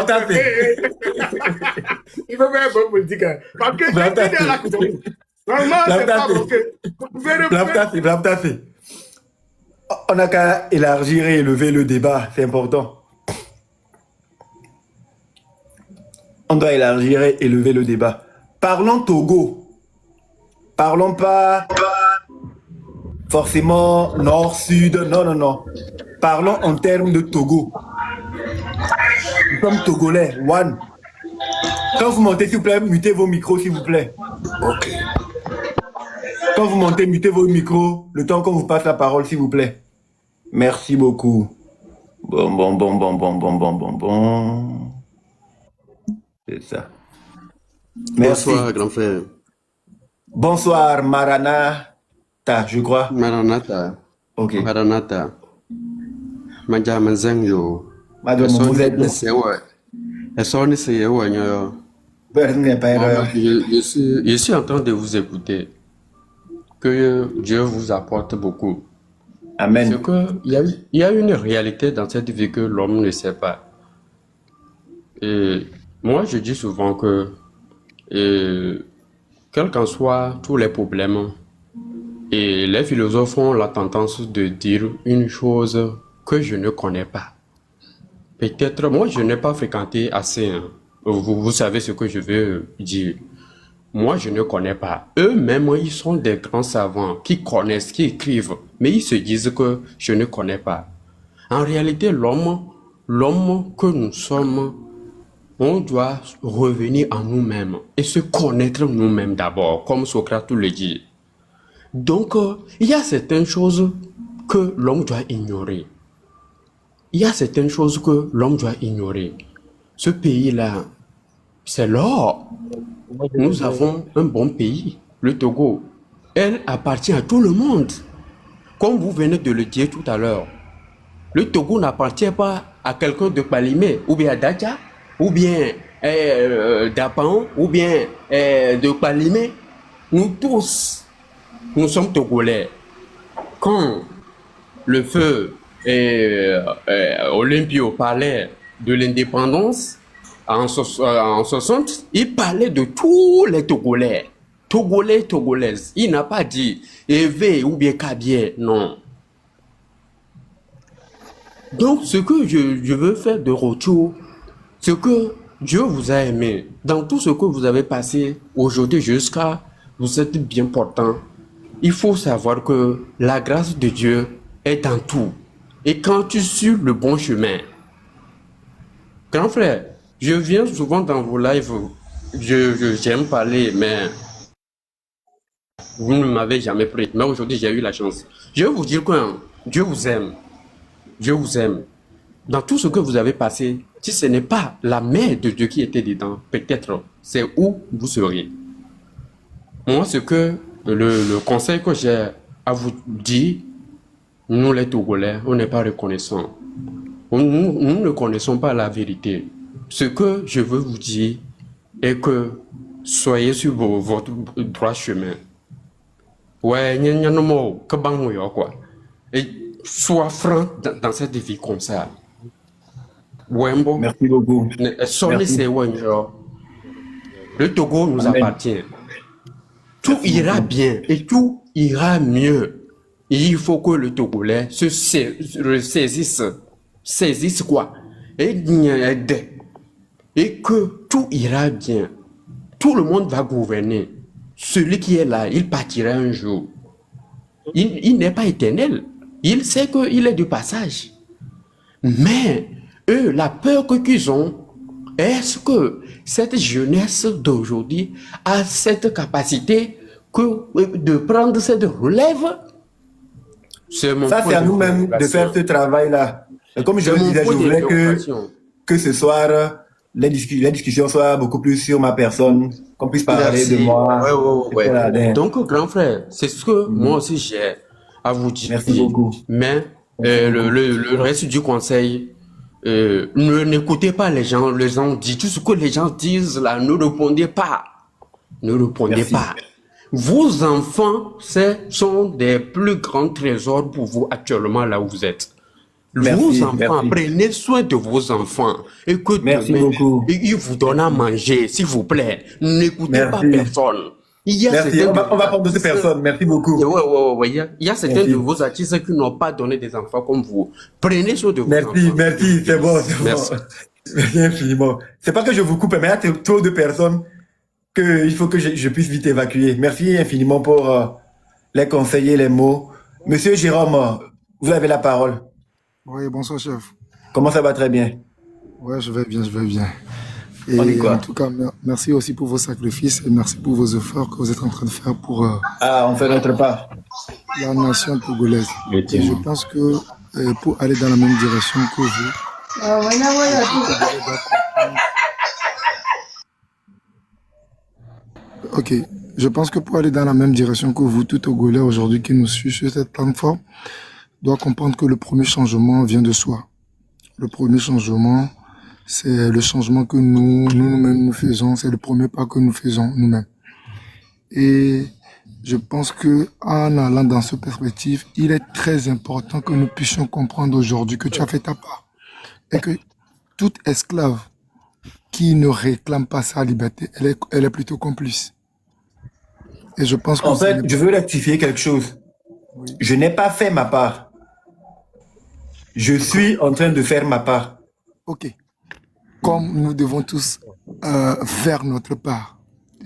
il faut faire un bon politique. Parce que normalement, c'est pas bon. On n'a qu'à élargir et élever le débat, c'est important. On doit élargir et élever le débat. Parlons Togo. Parlons pas forcément nord-sud, non. Parlons en termes de Togo. Nous sommes Togolais, one. Quand vous montez, s'il vous plaît, mutez vos micros, s'il vous plaît. Ok. Quand vous montez, mutez vos micros, le temps qu'on vous passe la parole, s'il vous plaît. Merci beaucoup. Bon. C'est ça. Merci. Bonsoir, grand frère. Bonsoir, Maranatha, je crois. Maranatha. Ok. Maranatha. Madame Zengyo. Madame, vous êtes bon. Je suis en train de vous écouter. Que Dieu vous apporte beaucoup. Amen. C'est qu'il y a une réalité dans cette vie que l'homme ne sait pas. Et moi, je dis souvent que, quels qu'en soient tous les problèmes, et les philosophes ont la tendance de dire une chose que je ne connais pas. Peut-être, moi, je n'ai pas fréquenté assez. Vous savez ce que je veux dire. Moi, je ne connais pas. Eux-mêmes, ils sont des grands savants qui connaissent, qui écrivent, mais ils se disent que je ne connais pas. En réalité, l'homme que nous sommes, on doit revenir en nous-mêmes et se connaître nous-mêmes d'abord, comme Socrate le dit. Donc, il y a certaines choses que l'homme doit ignorer. Ce pays-là, c'est l'or. Nous avons un bon pays, le Togo. Elle appartient à tout le monde. Comme vous venez de le dire tout à l'heure, le Togo n'appartient pas à quelqu'un de Palimé, ou bien à Dacha, ou bien d'Apan, ou bien de Palimé. Nous tous, nous sommes Togolais. Quand le feu Olympio parlait de l'indépendance en 60, il parlait de tous les Togolais. Togolais, Togolaises. Il n'a pas dit Évé ou bien Kabier, non. Donc, ce que je veux faire de retour, c'est que Dieu vous a aimé. Dans tout ce que vous avez passé aujourd'hui jusqu'à vous êtes bien portant. Il faut savoir que la grâce de Dieu est dans tout. Et quand tu suis le bon chemin, grand frère, je viens souvent dans vos lives, j'aime parler, mais vous ne m'avez jamais pris. Mais aujourd'hui, j'ai eu la chance. Je vais vous dire que Dieu vous aime. Dieu vous aime. Dans tout ce que vous avez passé, si ce n'est pas la main de Dieu qui était dedans, peut-être c'est où vous seriez. Moi, ce que le conseil que j'ai à vous dire, nous les Togolais, on n'est pas reconnaissants. Nous ne connaissons pas la vérité. Ce que je veux vous dire est que soyez sur votre droit chemin. Ouais, quoi. Et sois franc dans cette vie comme ça. Merci beaucoup. Merci. Le Togo nous appartient. Tout ira bien et tout ira mieux. Et il faut que le Togolais se saisisse quoi. Et que tout ira bien. Tout le monde va gouverner. Celui qui est là, il partira un jour. Il n'est pas éternel. Il sait qu'il est du passage. Mais eux, la peur qu'ils ont, est-ce que cette jeunesse d'aujourd'hui a cette capacité de prendre cette relève? Ça, c'est à nous-mêmes de faire ce travail-là. Et comme je le disais, je voulais que ce soir, les discussions soient beaucoup plus sur ma personne, qu'on puisse parler de moi. Ouais. Donc, grand frère, c'est ce que moi aussi j'ai à vous dire. Merci beaucoup. Mais le reste du conseil, n'écoutez pas les gens disent, tout ce que les gens disent là, ne répondez pas. Ne répondez pas. Vos enfants, ce sont des plus grands trésors pour vous actuellement là où vous êtes. Vos enfants, prenez soin de vos enfants. Et que beaucoup. Ils vous donnent à manger, s'il vous plaît. N'écoutez pas personne. On va prendre cette personne. Merci beaucoup. Il y a certains de vos artistes qui n'ont pas donné des enfants comme vous. Prenez soin de vos enfants. Merci, c'est bon. Merci infiniment. C'est pas que je vous coupe, mais il y a trop de personnes qu'il faut que je puisse vite évacuer. Merci infiniment pour les conseils et les mots. Monsieur Jérôme, vous avez la parole. Oui, bonsoir chef. Comment ça va? Très bien. Ouais, je vais bien. Et en tout cas, merci aussi pour vos sacrifices et merci pour vos efforts que vous êtes en train de faire pour on fait notre part. La nation togolaise. Et je pense que pour aller dans la même direction que vous, ok, je pense que pour aller dans la même direction que vous, tout Togolais aujourd'hui qui nous suit sur cette plateforme, doit comprendre que le premier changement vient de soi. Le premier changement, c'est le changement que nous-mêmes nous faisons, c'est le premier pas que nous faisons nous-mêmes. Et je pense que en allant dans cette perspective, il est très important que nous puissions comprendre aujourd'hui que tu as fait ta part. Et que toute esclave qui ne réclame pas sa liberté, elle est plutôt complice. Et je pense que en fait, je veux rectifier quelque chose. Oui. Je n'ai pas fait ma part. Je suis en train de faire ma part. Ok. Comme nous devons tous faire notre part.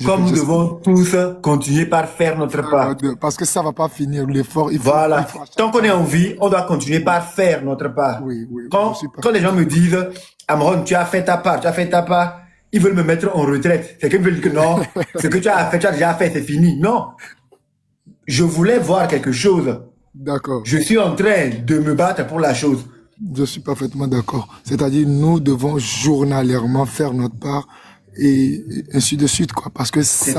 Comme nous devons tous continuer par faire notre part. Parce que ça ne va pas finir l'effort. Voilà. Tant qu'on est en vie, on doit continuer par faire notre part. Oui. Quand les gens me disent, Amron, tu as fait ta part, ils veulent me mettre en retraite. C'est qu'ils veulent dire que non, ce que tu as fait, tu as déjà fait, c'est fini. Non. Je voulais voir quelque chose. D'accord. Je suis en train de me battre pour la chose. Je suis parfaitement d'accord. C'est-à-dire, nous devons journalièrement faire notre part et ainsi de suite, quoi. Parce que c'est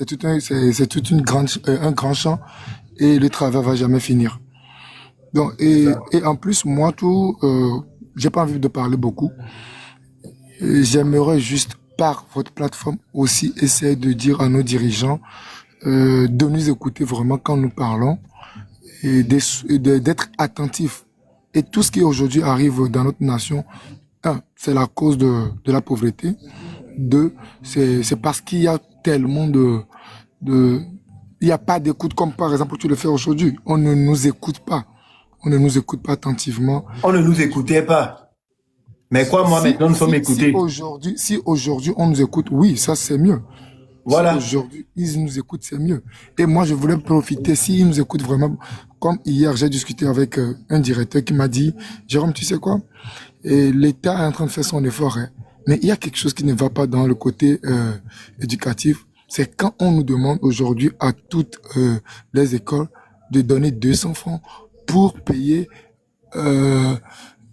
tout un grand champ et le travail va jamais finir. Donc, et en plus, moi, j'ai pas envie de parler beaucoup. J'aimerais juste, par votre plateforme, aussi essayer de dire à nos dirigeants de nous écouter vraiment quand nous parlons et d'être attentifs. Et tout ce qui aujourd'hui arrive dans notre nation, un, c'est la cause de la pauvreté. Deux, c'est parce qu'il y a tellement il n'y a pas d'écoute comme par exemple tu le fais aujourd'hui. On ne nous écoute pas. On ne nous écoute pas attentivement. On ne nous écoutait pas. Mais quoi, moi, maintenant, nous sommes écoutés. Si aujourd'hui on nous écoute, oui, ça c'est mieux. Voilà. Si aujourd'hui ils nous écoutent, c'est mieux. Et moi, je voulais profiter, s'ils nous écoutent vraiment, comme hier, j'ai discuté avec un directeur qui m'a dit, Jérôme, tu sais quoi? Et l'État est en train de faire son effort, hein. Mais il y a quelque chose qui ne va pas dans le côté éducatif. C'est quand on nous demande aujourd'hui à toutes les écoles de donner 200 francs pour payer. Bon,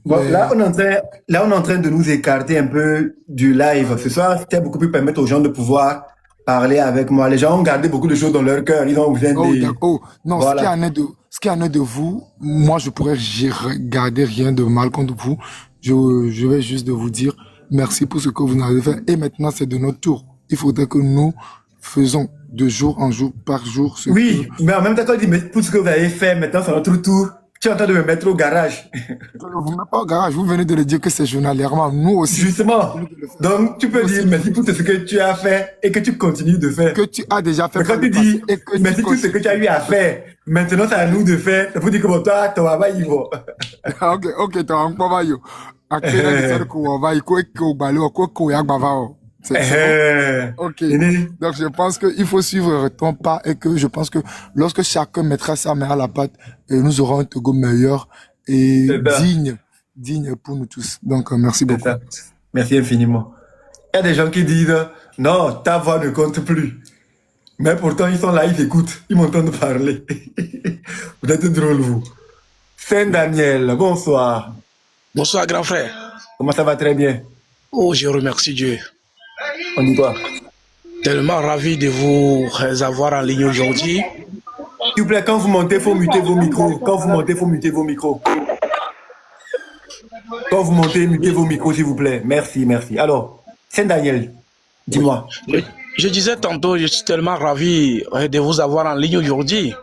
là, on est en train de nous écarter un peu du live. Ce soir, c'était beaucoup plus permettre aux gens de pouvoir parler avec moi. Les gens ont gardé beaucoup de choses dans leur cœur. Ils ont besoin non, voilà. Ce qui en est de vous, moi, je pourrais garder rien de mal contre vous. Je vais juste de vous dire merci pour ce que vous avez fait. Et maintenant, c'est de notre tour. Il faudrait que nous faisons de jour en jour, par jour. Oui, mais en même temps, quand on dit mais tout ce que vous avez fait, maintenant, c'est notre tour. Tu es en train de me mettre au garage. Vous ne mettez pas au garage, vous venez de le dire que c'est journalièrement. Nous aussi. Justement. Donc, tu peux dire merci pour tout ce que tu as fait et que tu continues de faire. Que tu as déjà fait. Mais quand tu dis merci pour ce que tu as eu à faire, maintenant c'est à nous de faire. Ça veut dire que bon, toi, ton travail, il va. Ok, toi, on va y Ok. Donc je pense qu'il faut suivre ton pas et que je pense que lorsque chacun mettra sa main à la pâte, nous aurons un Togo meilleur et digne pour nous tous. Donc merci beaucoup. Merci infiniment. Il y a des gens qui disent non, ta voix ne compte plus. Mais pourtant ils sont là, ils écoutent, ils m'entendent parler. Vous êtes drôle vous. Saint-Daniel, bonsoir. Bonsoir grand frère. Comment ça va? Très bien. Oh, je remercie Dieu. On dit quoi? Tellement ravi de vous avoir en ligne aujourd'hui. S'il vous plaît, quand vous montez, il faut muter vos micros. Quand vous montez, il faut muter vos micros. Quand vous montez, mutez vos micros, s'il vous plaît. Merci, merci. Alors, Saint-Daniel, dis-moi. Je disais tantôt, je suis tellement ravi de vous avoir en ligne aujourd'hui.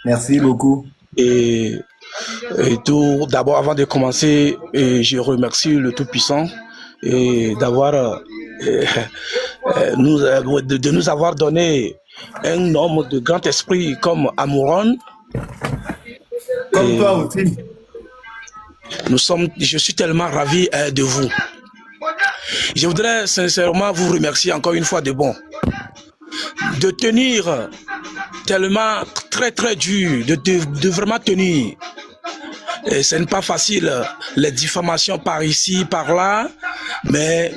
Merci beaucoup. Et tout d'abord, avant de commencer, je remercie le Tout-Puissant et d'avoir de nous avoir donné un homme de grand esprit comme Amuron. Comme toi aussi. Je suis tellement ravi de vous. Je voudrais sincèrement vous remercier encore une fois de de tenir tellement très très dur, de vraiment tenir. Et ce n'est pas facile, les diffamations par ici, par là, mais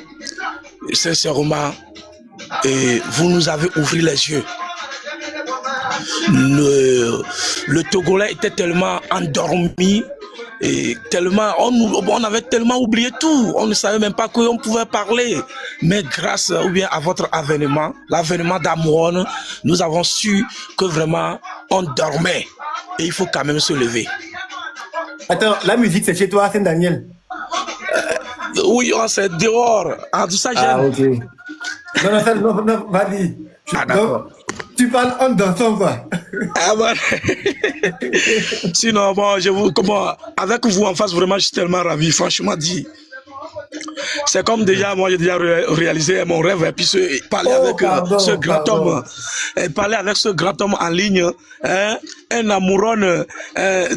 sincèrement, vous nous avez ouvert les yeux. Le Togolais était tellement endormi, et tellement, on avait tellement oublié tout, on ne savait même pas qu'on pouvait parler. Mais grâce ou bien à votre avènement, l'avènement d'Amuron, nous avons su que vraiment on dormait et il faut quand même se lever. Attends, la musique c'est chez toi, Saint-Daniel? Oui, c'est dehors. Ah, tout ça, j'aime. Ah, ok. Non, vas-y. D'accord. Tu parles en dansant, quoi. Ah, bon. Sinon, bon, avec vous en face, vraiment, je suis tellement ravi, franchement dit. C'est comme déjà, moi, j'ai déjà réalisé mon rêve, et puis parler avec ce grand homme, parler avec ce grand homme en ligne, hein, un Amuron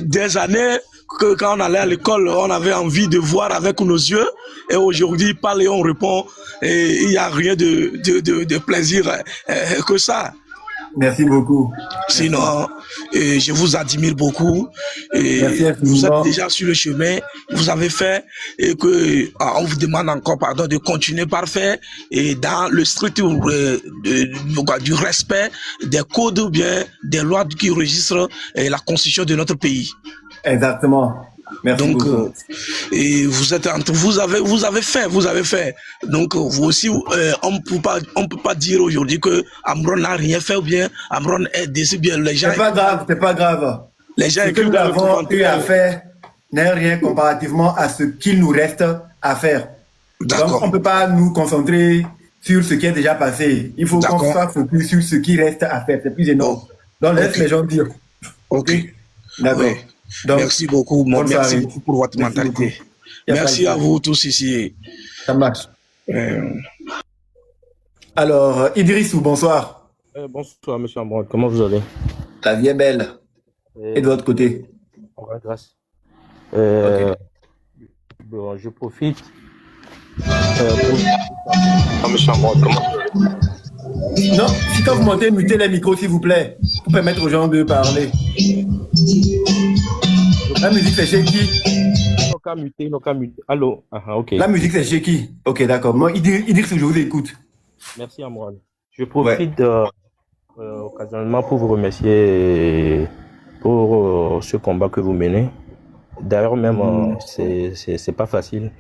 des années que quand on allait à l'école, on avait envie de voir avec nos yeux, et aujourd'hui, il parle et on répond, et il n'y a rien de plaisir que ça. Merci beaucoup. Sinon, je vous admire beaucoup. Et vous êtes déjà sur le chemin, vous avez fait, et que on vous demande encore pardon de continuer par faire, et dans le strict du respect des codes ou bien des lois qui registrent la constitution de notre pays. Exactement. Merci donc, beaucoup. Et vous avez fait. Donc, vous aussi, on peut pas dire aujourd'hui que Amuron n'a rien fait ou bien Amuron est déçu bien les gens. C'est pas grave. Les gens ce que nous avons eu à faire n'est rien comparativement à ce qu'il nous reste à faire. Donc, on peut pas nous concentrer sur ce qui est déjà passé. Il faut qu'on soit focus sur ce qui reste à faire. C'est plus énorme. Donc, laisse les gens dire. Ok. D'accord. Ouais. Donc, merci beaucoup. Merci beaucoup pour votre Merci mentalité. beaucoup. Merci à vous tous ici. Ça marche. Alors, Idrissou, bonsoir. Bonsoir, monsieur Ambrand. Comment vous allez? La vie est belle. Et de votre côté? Ouais, grâce. Bon, je profite. Monsieur Ambrand, comment? Non, si quand vous montez, mutez les micros, s'il vous plaît, pour permettre aux gens de parler. La musique, c'est chez qui? Ils n'ont qu'à muter. Allô? Ok. La musique, c'est chez qui? Ok, d'accord. Moi, Idrissou, je vous écoute. Merci, Ambrand. Je profite occasionnellement pour vous remercier pour ce combat que vous menez. D'ailleurs, même, c'est pas facile.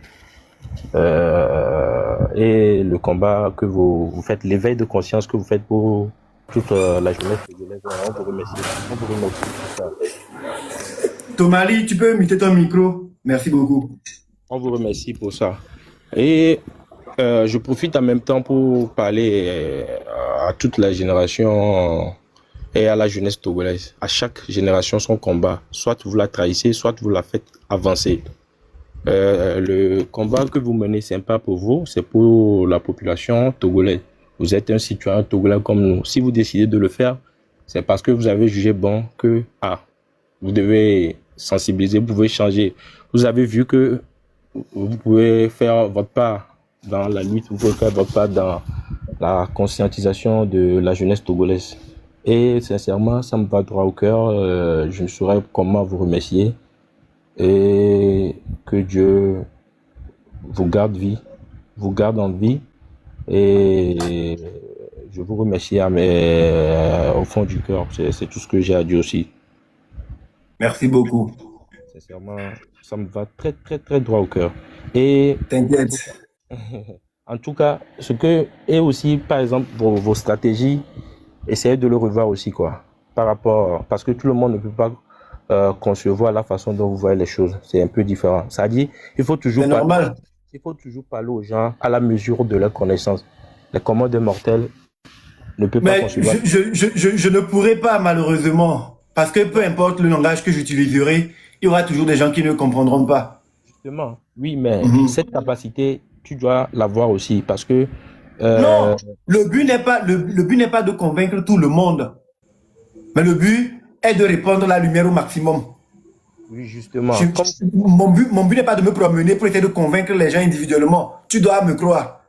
Et le combat que vous faites, l'éveil de conscience que vous faites pour toute la jeunesse, on vous remercie. On vous remercie pour ça. Tomali, tu peux muter ton micro? Merci beaucoup. On vous remercie pour ça. Et je profite en même temps pour parler à toute la génération et à la jeunesse togolaise. À chaque génération son combat. Soit vous la trahissez, soit vous la faites avancer. Le combat que vous menez, c'est pas pour vous, c'est pour la population togolaise. Vous êtes un citoyen togolais comme nous. Si vous décidez de le faire, c'est parce que vous avez jugé bon que vous devez sensibiliser, vous pouvez changer. Vous avez vu que vous pouvez faire votre part dans la lutte, vous pouvez faire votre part dans la conscientisation de la jeunesse togolaise. Et sincèrement, ça me va droit au cœur. Je ne saurais comment vous remercier. Et que Dieu vous garde en vie. Et je vous remercie au fond du cœur. C'est tout ce que j'ai à dire aussi. Merci beaucoup. Sincèrement, ça me va très, très, très droit au cœur. Et t'inquiète. En tout cas, et aussi, par exemple, vos stratégies, essayez de le revoir aussi, quoi. Parce que tout le monde ne peut pas concevoir la façon dont vous voyez les choses. C'est un peu différent. C'est-à-dire, il faut toujours parler aux gens à la mesure de leur connaissance. Les communs des mortels ne peuvent pas concevoir. Je ne pourrai pas, malheureusement. Parce que peu importe le langage que j'utiliserai, il y aura toujours des gens qui ne comprendront pas. Justement, oui, mais cette capacité, tu dois l'avoir aussi. Parce que... Non, le but n'est pas de convaincre tout le monde. Mais le but est de répandre la lumière au maximum. Oui, justement. Mon but n'est pas de me promener pour essayer de convaincre les gens individuellement. Tu dois me croire.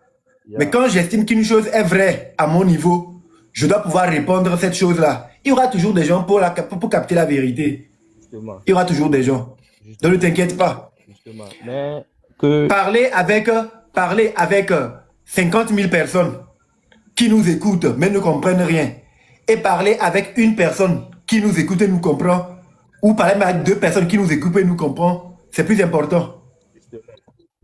Mais quand j'estime qu'une chose est vraie à mon niveau, je dois pouvoir répondre cette chose-là. Il y aura toujours des gens pour capter la vérité. Justement. Il y aura toujours des gens. Justement. Donc ne t'inquiète pas. Justement. Mais que... Parler avec 50 000 personnes qui nous écoutent mais ne comprennent rien. Et parler avec une personne qui nous écoute et nous comprend, ou parler avec 2 personnes qui nous écoutent et nous comprennent, c'est plus important.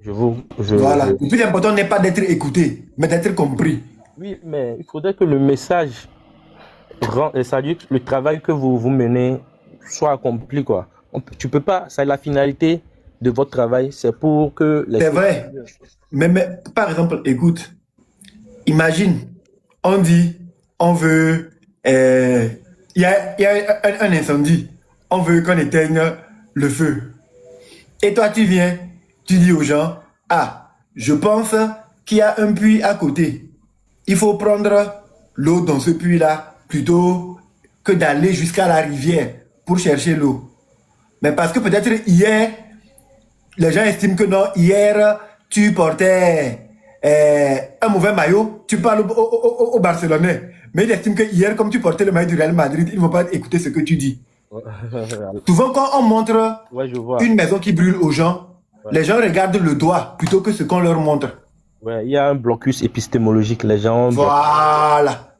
Voilà. Le plus important n'est pas d'être écouté, mais d'être compris. Oui, mais il faudrait que le message, c'est-à-dire que le travail que vous menez soit accompli, quoi. Tu peux pas, c'est la finalité de votre travail, c'est pour que les... C'est vrai. Mais par exemple, écoute, imagine, on dit, on veut... Il y a un incendie. On veut qu'on éteigne le feu. Et toi, tu viens, tu dis aux gens, je pense qu'il y a un puits à côté. Il faut prendre l'eau dans ce puits-là plutôt que d'aller jusqu'à la rivière pour chercher l'eau. Mais parce que peut-être hier, les gens estiment que non, hier, tu portais un mauvais maillot, tu parles au Barcelonais. Mais ils estiment que hier, comme tu portais le maillot du Real Madrid, ils ne vont pas écouter ce que tu dis. Souvent, quand on montre une maison qui brûle aux gens, les gens regardent le doigt plutôt que ce qu'on leur montre. Ouais, il y a un blocus épistémologique, les gens... Voilà.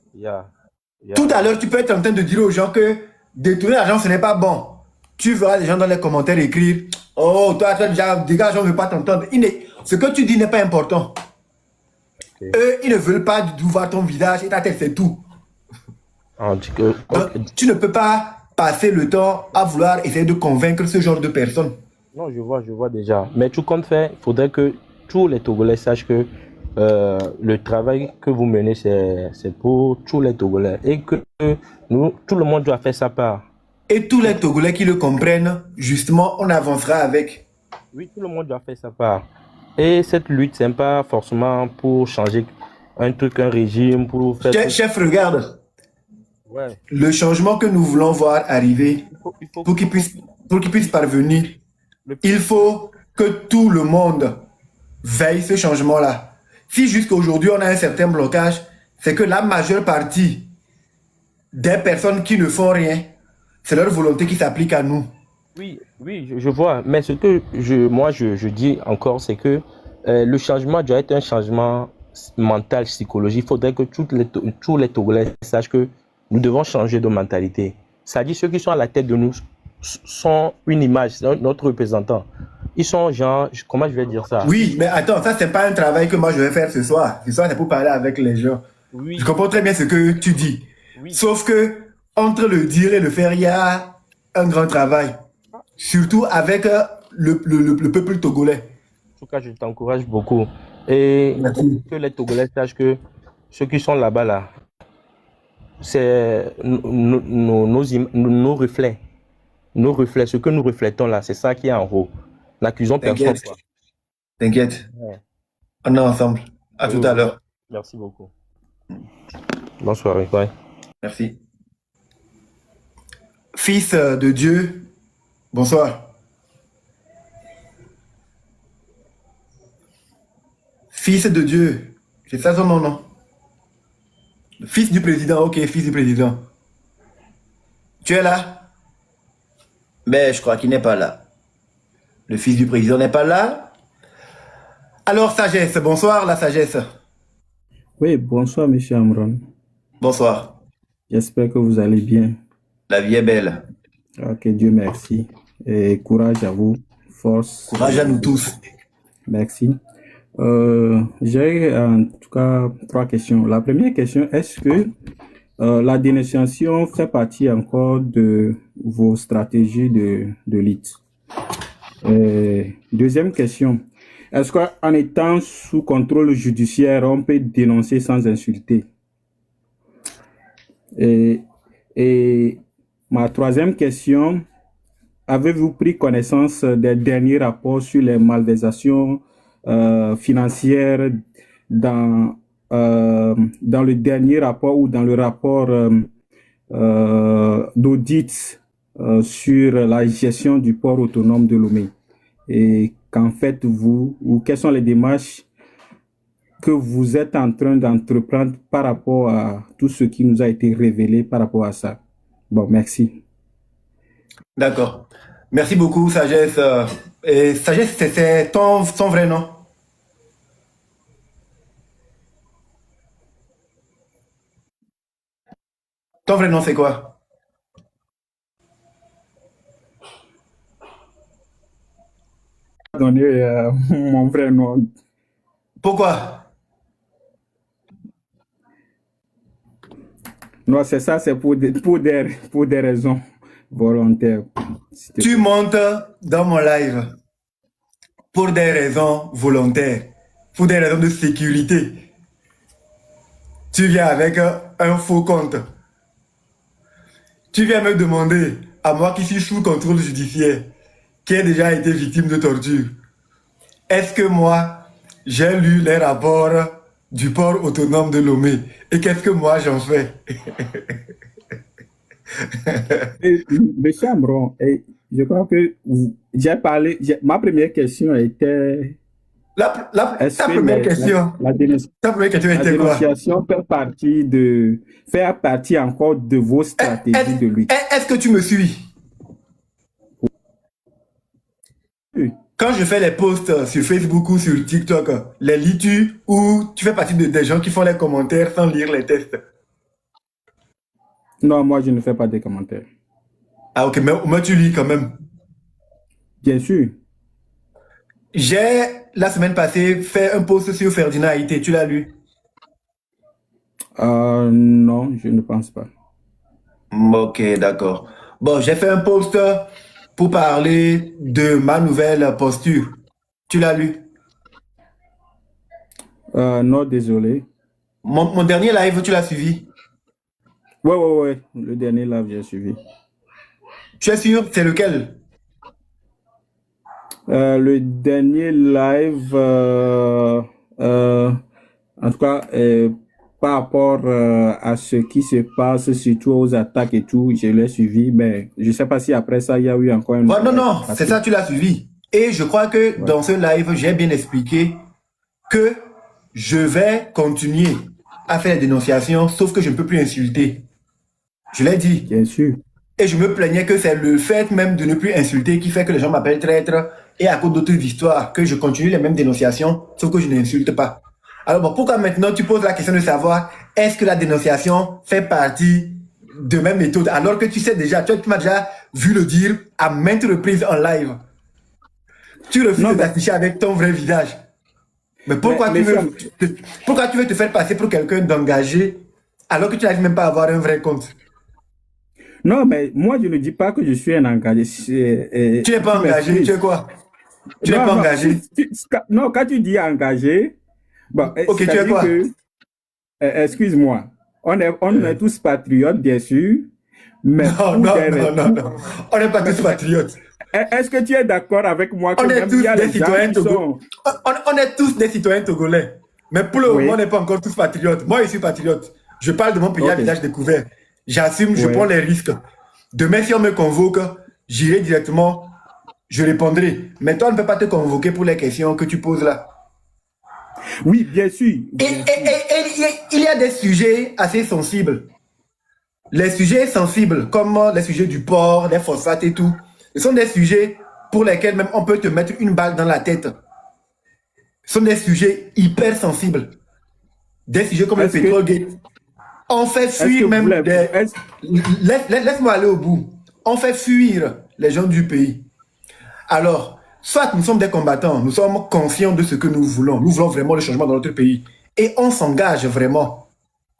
Tout à l'heure, tu peux être en train de dire aux gens que détourner l'argent, ce n'est pas bon. Tu verras des gens dans les commentaires écrire « Oh, toi, déjà, dégage, on ne veut pas t'entendre. » Ce que tu dis n'est pas important. Eux, ils ne veulent pas du tout voir ton visage et ta tête, c'est tout. Donc, tu ne peux pas passer le temps à vouloir essayer de convaincre ce genre de personnes. Non, je vois déjà. Mais tout compte fait, il faudrait que tous les Togolais sachent que le travail que vous menez, c'est pour tous les Togolais et que nous, tout le monde doit faire sa part. Et tous les Togolais qui le comprennent, justement, on avancera avec. Oui, tout le monde doit faire sa part. Et cette lutte, c'est pas forcément pour changer un truc, un régime, pour faire... Chef, regarde. Ouais. Le changement que nous voulons voir arriver, pour qu'il puisse parvenir, il faut que tout le monde veille ce changement-là. Si jusqu'à aujourd'hui on a un certain blocage, c'est que la majeure partie des personnes qui ne font rien, c'est leur volonté qui s'applique à nous. Oui, je vois. Mais ce que je dis encore, c'est que le changement doit être un changement mental, psychologique. Il faudrait que tous les Togolais sachent que nous devons changer de mentalité. C'est-à-dire ceux qui sont à la tête de nous sont une image, notre représentant. Ils sont genre, comment je vais dire ça? Oui, mais attends, ça c'est pas un travail que moi je vais faire ce soir. Ce soir c'est pour parler avec les gens. Oui. Je comprends très bien ce que tu dis. Oui. Sauf que entre le dire et le faire, il y a un grand travail. Surtout avec le peuple togolais. En tout cas, je t'encourage beaucoup. Et merci. Que les Togolais sachent que ceux qui sont là-bas, là, c'est nos reflets. Nos reflets, ce que nous reflétons là, c'est ça qui est en haut. N'accusons personne. T'inquiète. Ouais. On est ensemble. À tout à l'heure. Merci beaucoup. Bonne soirée. Bye. Merci. Fils de Dieu, bonsoir. Fils de Dieu, c'est ça son nom, non? Fils du président, ok, fils du président. Tu es là? Mais je crois qu'il n'est pas là. Le fils du président n'est pas là. Alors, sagesse, bonsoir, la sagesse. Oui, bonsoir, monsieur Amron. Bonsoir. J'espère que vous allez bien. La vie est belle. Ok, Dieu merci. Et courage à vous, force. Courage à nous tous. Merci. J'ai en tout cas 3 questions. La première question, est-ce que la dénonciation fait partie encore de vos stratégies de lutte? Deuxième question, est-ce qu'en étant sous contrôle judiciaire, on peut dénoncer sans insulter? Et ma troisième question, avez-vous pris connaissance des derniers rapports sur les malversations financières dans le dernier rapport ou dans le rapport d'audit sur la gestion du port autonome de Lomé? Et qu'en faites-vous ou quelles sont les démarches que vous êtes en train d'entreprendre par rapport à tout ce qui nous a été révélé par rapport à ça? Bon, merci. D'accord. Merci beaucoup, Sagesse. Et Sagesse, c'est ton vrai nom? Ton vrai nom, c'est quoi? Donner mon vrai nom. Pourquoi? Non, c'est ça, c'est pour des raisons volontaires. Tu montes dans mon live pour des raisons volontaires, pour des raisons de sécurité. Tu viens avec un faux compte. Tu viens me demander, à moi qui suis sous contrôle judiciaire, qui ai déjà été victime de torture, est-ce que moi, j'ai lu les rapports du port autonome de Lomé et qu'est-ce que moi j'en fais? Monsieur Amron, je crois que j'ai parlé, ma première question était... Ta première question était quoi? La dénonciation fait partie encore de vos stratégies de lutte. Est-ce que tu me suis? Oui. Quand je fais les posts sur Facebook ou sur TikTok, les lis-tu ou tu fais partie des gens qui font les commentaires sans lire les textes? Non, moi je ne fais pas de commentaires. Ah ok, mais tu lis quand même? Bien sûr. J'ai, la semaine passée, fait un post sur Ferdinand Haïté. Tu l'as lu? Non, je ne pense pas. Ok, d'accord. Bon, j'ai fait un post pour parler de ma nouvelle posture. Tu l'as lu? Non, désolé. Mon dernier live, tu l'as suivi? Ouais. Le dernier live, j'ai suivi. Tu es sûr? C'est lequel? Le dernier live, en tout cas, par rapport à ce qui se passe, surtout aux attaques et tout, je l'ai suivi, mais je ne sais pas si après ça, il y a eu encore une... Non, c'est ça, tu l'as suivi. Et je crois que dans ce live, j'ai bien expliqué que je vais continuer à faire des dénonciations, sauf que je ne peux plus insulter. Je l'ai dit. Bien sûr. Et je me plaignais que c'est le fait même de ne plus insulter qui fait que les gens m'appellent traître, et à cause d'autres histoires, que je continue les mêmes dénonciations, sauf que je n'insulte pas. Alors bon, pourquoi maintenant tu poses la question de savoir est-ce que la dénonciation fait partie de mes méthodes, alors que tu sais déjà, tu m'as déjà vu le dire à maintes reprises en live. Tu refuses d'afficher avec ton vrai visage. Mais pourquoi tu veux te faire passer pour quelqu'un d'engagé alors que tu n'arrives même pas à avoir un vrai compte? Non, mais moi, je ne dis pas que je suis un engagé. Tu n'es pas engagé, tu es quoi? Tu n'es pas engagé? Non, quand tu dis engagé, bon, ok, tu es quoi? Excuse-moi, on est tous patriotes, bien sûr, mais... Non, on n'est pas tous patriotes. Est-ce que tu es d'accord avec moi que on est tous des citoyens togolais. On est tous des citoyens togolais. Mais pour le moment, on n'est pas encore tous patriotes. Moi, je suis patriote. Je parle de mon pays à visage découvert. J'assume, je prends les risques. Demain, si on me convoque, j'irai directement, je répondrai. Mais toi, on ne peut pas te convoquer pour les questions que tu poses là. Oui, bien sûr. Et il y a des sujets assez sensibles. Les sujets sensibles, comme les sujets du porc, des phosphates et tout, ce sont des sujets pour lesquels même on peut te mettre une balle dans la tête. Ce sont des sujets hyper sensibles. Des sujets comme le pétrole gate. On fait fuir même des... Laisse-moi aller au bout. On fait fuir les gens du pays. Alors, soit nous sommes des combattants, nous sommes conscients de ce que nous voulons. Nous voulons vraiment le changement dans notre pays. Et on s'engage vraiment.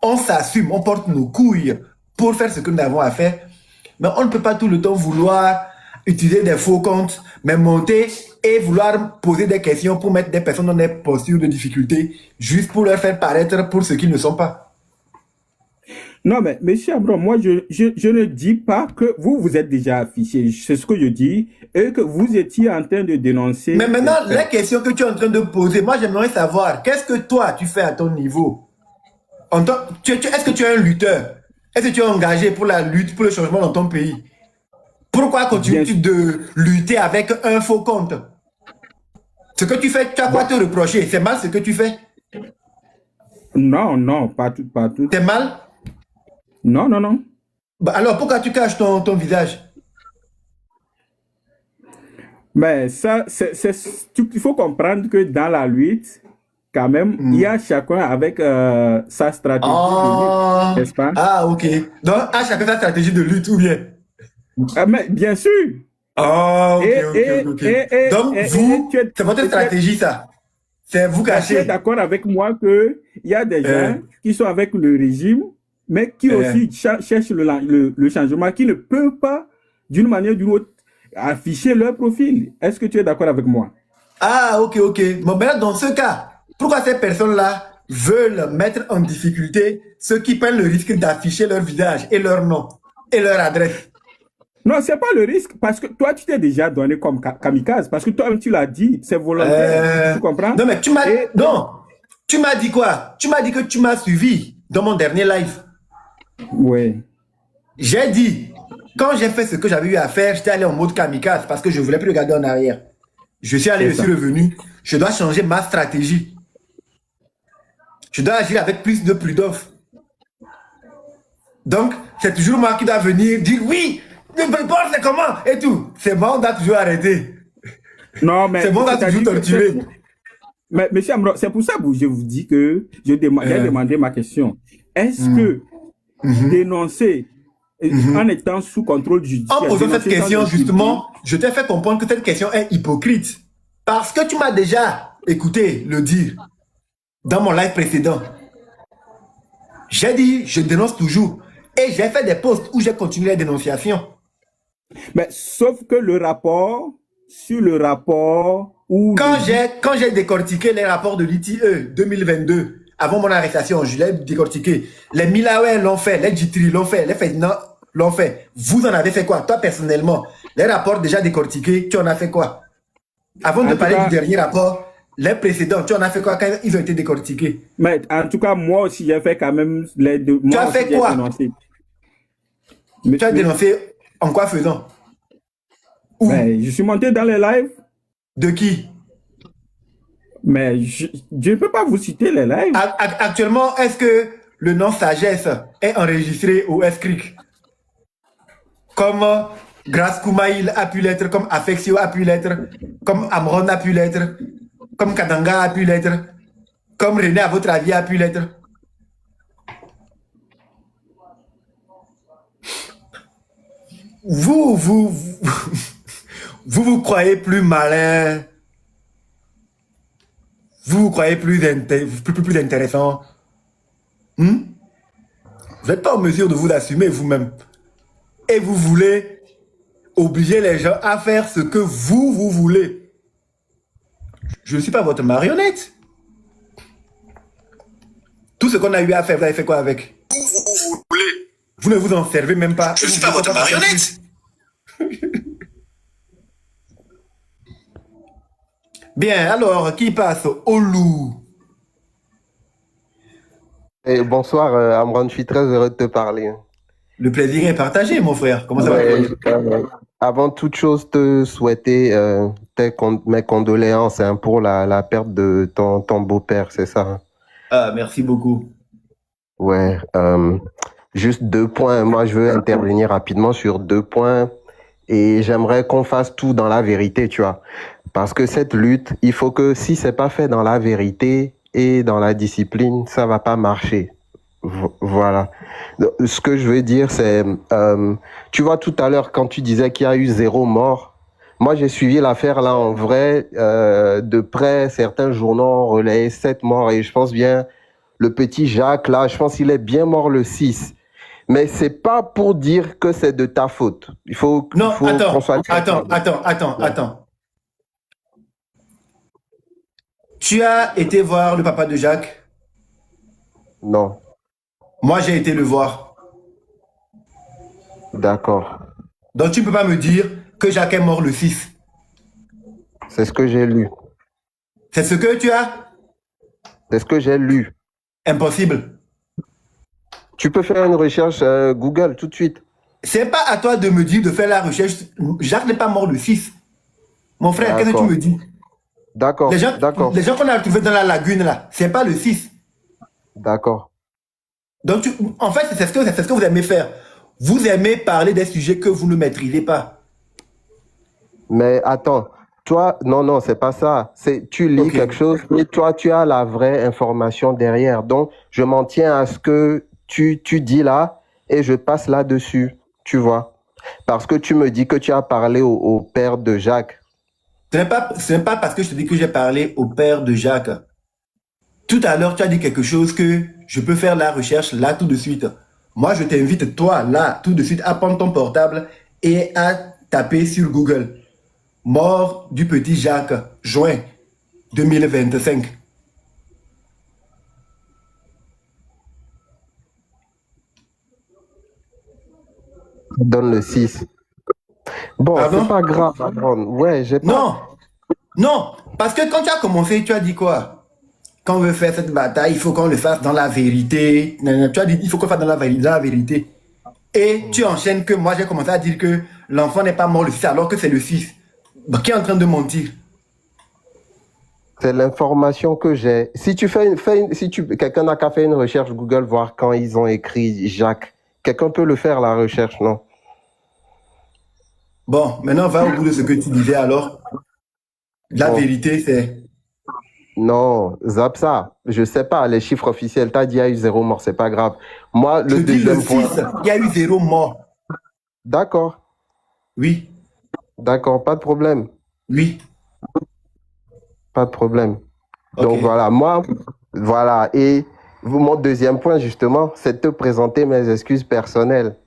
On s'assume, on porte nos couilles pour faire ce que nous avons à faire. Mais on ne peut pas tout le temps vouloir utiliser des faux comptes, mais monter et vouloir poser des questions pour mettre des personnes dans des postures de difficulté, juste pour leur faire paraître pour ce qu'ils ne sont pas. Non, mais monsieur Abron, moi, je ne dis pas que vous êtes déjà affiché. C'est ce que je dis. Et que vous étiez en train de dénoncer... Mais maintenant, les questions que tu es en train de poser, moi, j'aimerais savoir, qu'est-ce que toi, tu fais à ton niveau? Est-ce que tu es un lutteur? Est-ce que tu es engagé pour la lutte, pour le changement dans ton pays? Pourquoi continues-tu de lutter avec un faux compte? Ce que tu fais, tu as quoi te reprocher? C'est mal ce que tu fais? Non, pas tout. C'est mal? Non. Bah alors, pourquoi tu caches ton visage? Mais ça, il faut comprendre que dans la lutte, quand même, il y a chacun avec sa stratégie de lutte, n'est-ce pas? Ah, ok. Donc, à chacun sa stratégie de lutte, ou bien? Mais bien sûr. Ok. Donc, c'est votre stratégie, ça? C'est vous cacher? Tu es d'accord avec moi qu'il y a des gens qui sont avec le régime, mais qui aussi cherchent le changement, qui ne peuvent pas, d'une manière ou d'une autre, afficher leur profil. Est-ce que tu es d'accord avec moi? Ah, ok. Bon, ben, dans ce cas, pourquoi ces personnes-là veulent mettre en difficulté ceux qui prennent le risque d'afficher leur visage et leur nom et leur adresse? Non, c'est pas le risque, parce que toi, tu t'es déjà donné comme kamikaze, parce que toi, tu l'as dit, c'est volontaire, tu comprends? Non, mais tu m'as dit quoi? Tu m'as dit que tu m'as suivi dans mon dernier live. Oui. J'ai dit, quand j'ai fait ce que j'avais eu à faire, j'étais allé en mode kamikaze parce que je ne voulais plus regarder en arrière. Je suis allé, je suis revenu. Je dois changer ma stratégie. Je dois agir avec plus de prudence. Donc, c'est toujours moi qui dois venir dire oui, le baseball c'est comment et tout. C'est bon, on doit toujours arrêter. Non, mais c'est bon, on doit toujours torturer. Mais monsieur Amro, c'est pour ça que je vous dis que j'ai demandé ma question. Est-ce que dénoncer en étant sous contrôle judiciaire... En posant cette question, justement, je t'ai fait comprendre que cette question est hypocrite. Parce que tu m'as déjà écouté le dire dans mon live précédent. J'ai dit, je dénonce toujours. Et j'ai fait des posts où j'ai continué les dénonciations. Mais sauf que sur le rapport où Quand j'ai décortiqué les rapports de l'ITE 2022, avant mon arrestation, je l'ai décortiqué. Les Milaway l'ont fait, les Jitri l'ont fait, les Ferdinand l'ont fait. Vous en avez fait quoi? Toi, personnellement, les rapports déjà décortiqués, tu en as fait quoi? Avant de parler du dernier rapport, les précédents, tu en as fait quoi quand ils ont été décortiqués? Mais en tout cas, moi aussi, j'ai fait quand même les deux. Tu as fait quoi? Tu as dénoncé en quoi faisant? Mais je suis monté dans les lives. De qui? Mais je ne peux pas vous citer les lives. Actuellement, est-ce que le nom Sagesse est enregistré au S-Cric? Comme Grace Koumaïl a pu l'être, comme Affectio a pu l'être, comme Amron a pu l'être, comme Kadanga a pu l'être, comme René, à votre avis, a pu l'être? Vous croyez plus malin, vous croyez plus intéressant. Vous n'êtes pas en mesure de vous assumer vous-même. Et vous voulez obliger les gens à faire ce que vous voulez. Je ne suis pas votre marionnette. Tout ce qu'on a eu à faire, vous avez fait quoi avec? Vous ne vous en servez même pas. Je ne suis pas votre marionnette. Bien, alors, qui passe au loup? Bonsoir, Amran, je suis très heureux de te parler. Le plaisir est partagé, mon frère. Comment ça va? Avant toute chose, te souhaiter mes condoléances pour la perte de ton beau-père, c'est ça? Ah, merci beaucoup. Ouais, juste 2 points. Moi, je veux intervenir rapidement sur 2 points et j'aimerais qu'on fasse tout dans la vérité, tu vois. Parce que cette lutte, il faut que si c'est pas fait dans la vérité et dans la discipline, ça va pas marcher. Voilà. Ce que je veux dire, c'est, tu vois, tout à l'heure, quand tu disais qu'il y a eu 0 mort, moi, j'ai suivi l'affaire là en vrai, de près. Certains journaux ont relayé 7 morts et je pense bien, le petit Jacques là, je pense qu'il est bien mort le 6. Mais c'est pas pour dire que c'est de ta faute. Il faut qu'on soit... Attends. Tu as été voir le papa de Jacques? Non. Moi, j'ai été le voir. D'accord. Donc, tu ne peux pas me dire que Jacques est mort le 6. C'est ce que j'ai lu. C'est ce que tu as? C'est ce que j'ai lu. Impossible. Tu peux faire une recherche Google tout de suite. C'est pas à toi de me dire de faire la recherche. Jacques n'est pas mort le 6. Mon frère, qu'est-ce que tu me dis? D'accord. Les gens qu'on a retrouvés dans la lagune, là, c'est pas le 6. D'accord. Donc, en fait, c'est ce que vous aimez faire. Vous aimez parler des sujets que vous ne maîtrisez pas. Mais attends, toi, non, c'est pas ça. Tu lis quelque chose et toi, tu as la vraie information derrière. Donc, je m'en tiens à ce que tu dis là et je passe là-dessus, tu vois. Parce que tu me dis que tu as parlé au père de Jacques. Ce n'est pas parce que je te dis que j'ai parlé au père de Jacques. Tout à l'heure, tu as dit quelque chose que je peux faire la recherche là tout de suite. Moi, je t'invite, toi, là, tout de suite, à prendre ton portable et à taper sur Google. Mort du petit Jacques, juin 2025. Donne le 6. Bon, c'est pas grave, Aaron. Ouais, j'ai pas... Non, parce que quand tu as commencé, tu as dit quoi? Quand on veut faire cette bataille, il faut qu'on le fasse dans la vérité. Tu as dit, il faut qu'on le fasse dans la vérité. Et tu enchaînes que moi, j'ai commencé à dire que l'enfant n'est pas mort le 6 alors que c'est le 6. Bah, qui est en train de mentir? C'est l'information que j'ai. Si tu quelqu'un n'a qu'à faire une recherche Google, voir quand ils ont écrit Jacques. Quelqu'un peut le faire, la recherche, non? Bon, maintenant, va au bout de ce que tu disais alors. La vérité, c'est... Non, zap ça. Je sais pas, les chiffres officiels, t'as dit il y a eu 0 mort, c'est pas grave. Moi, le deuxième point... Il y a eu 0 mort. D'accord. Oui. D'accord, pas de problème. Oui. Pas de problème. Okay. Donc voilà. Et mon deuxième point, justement, c'est de te présenter mes excuses personnelles.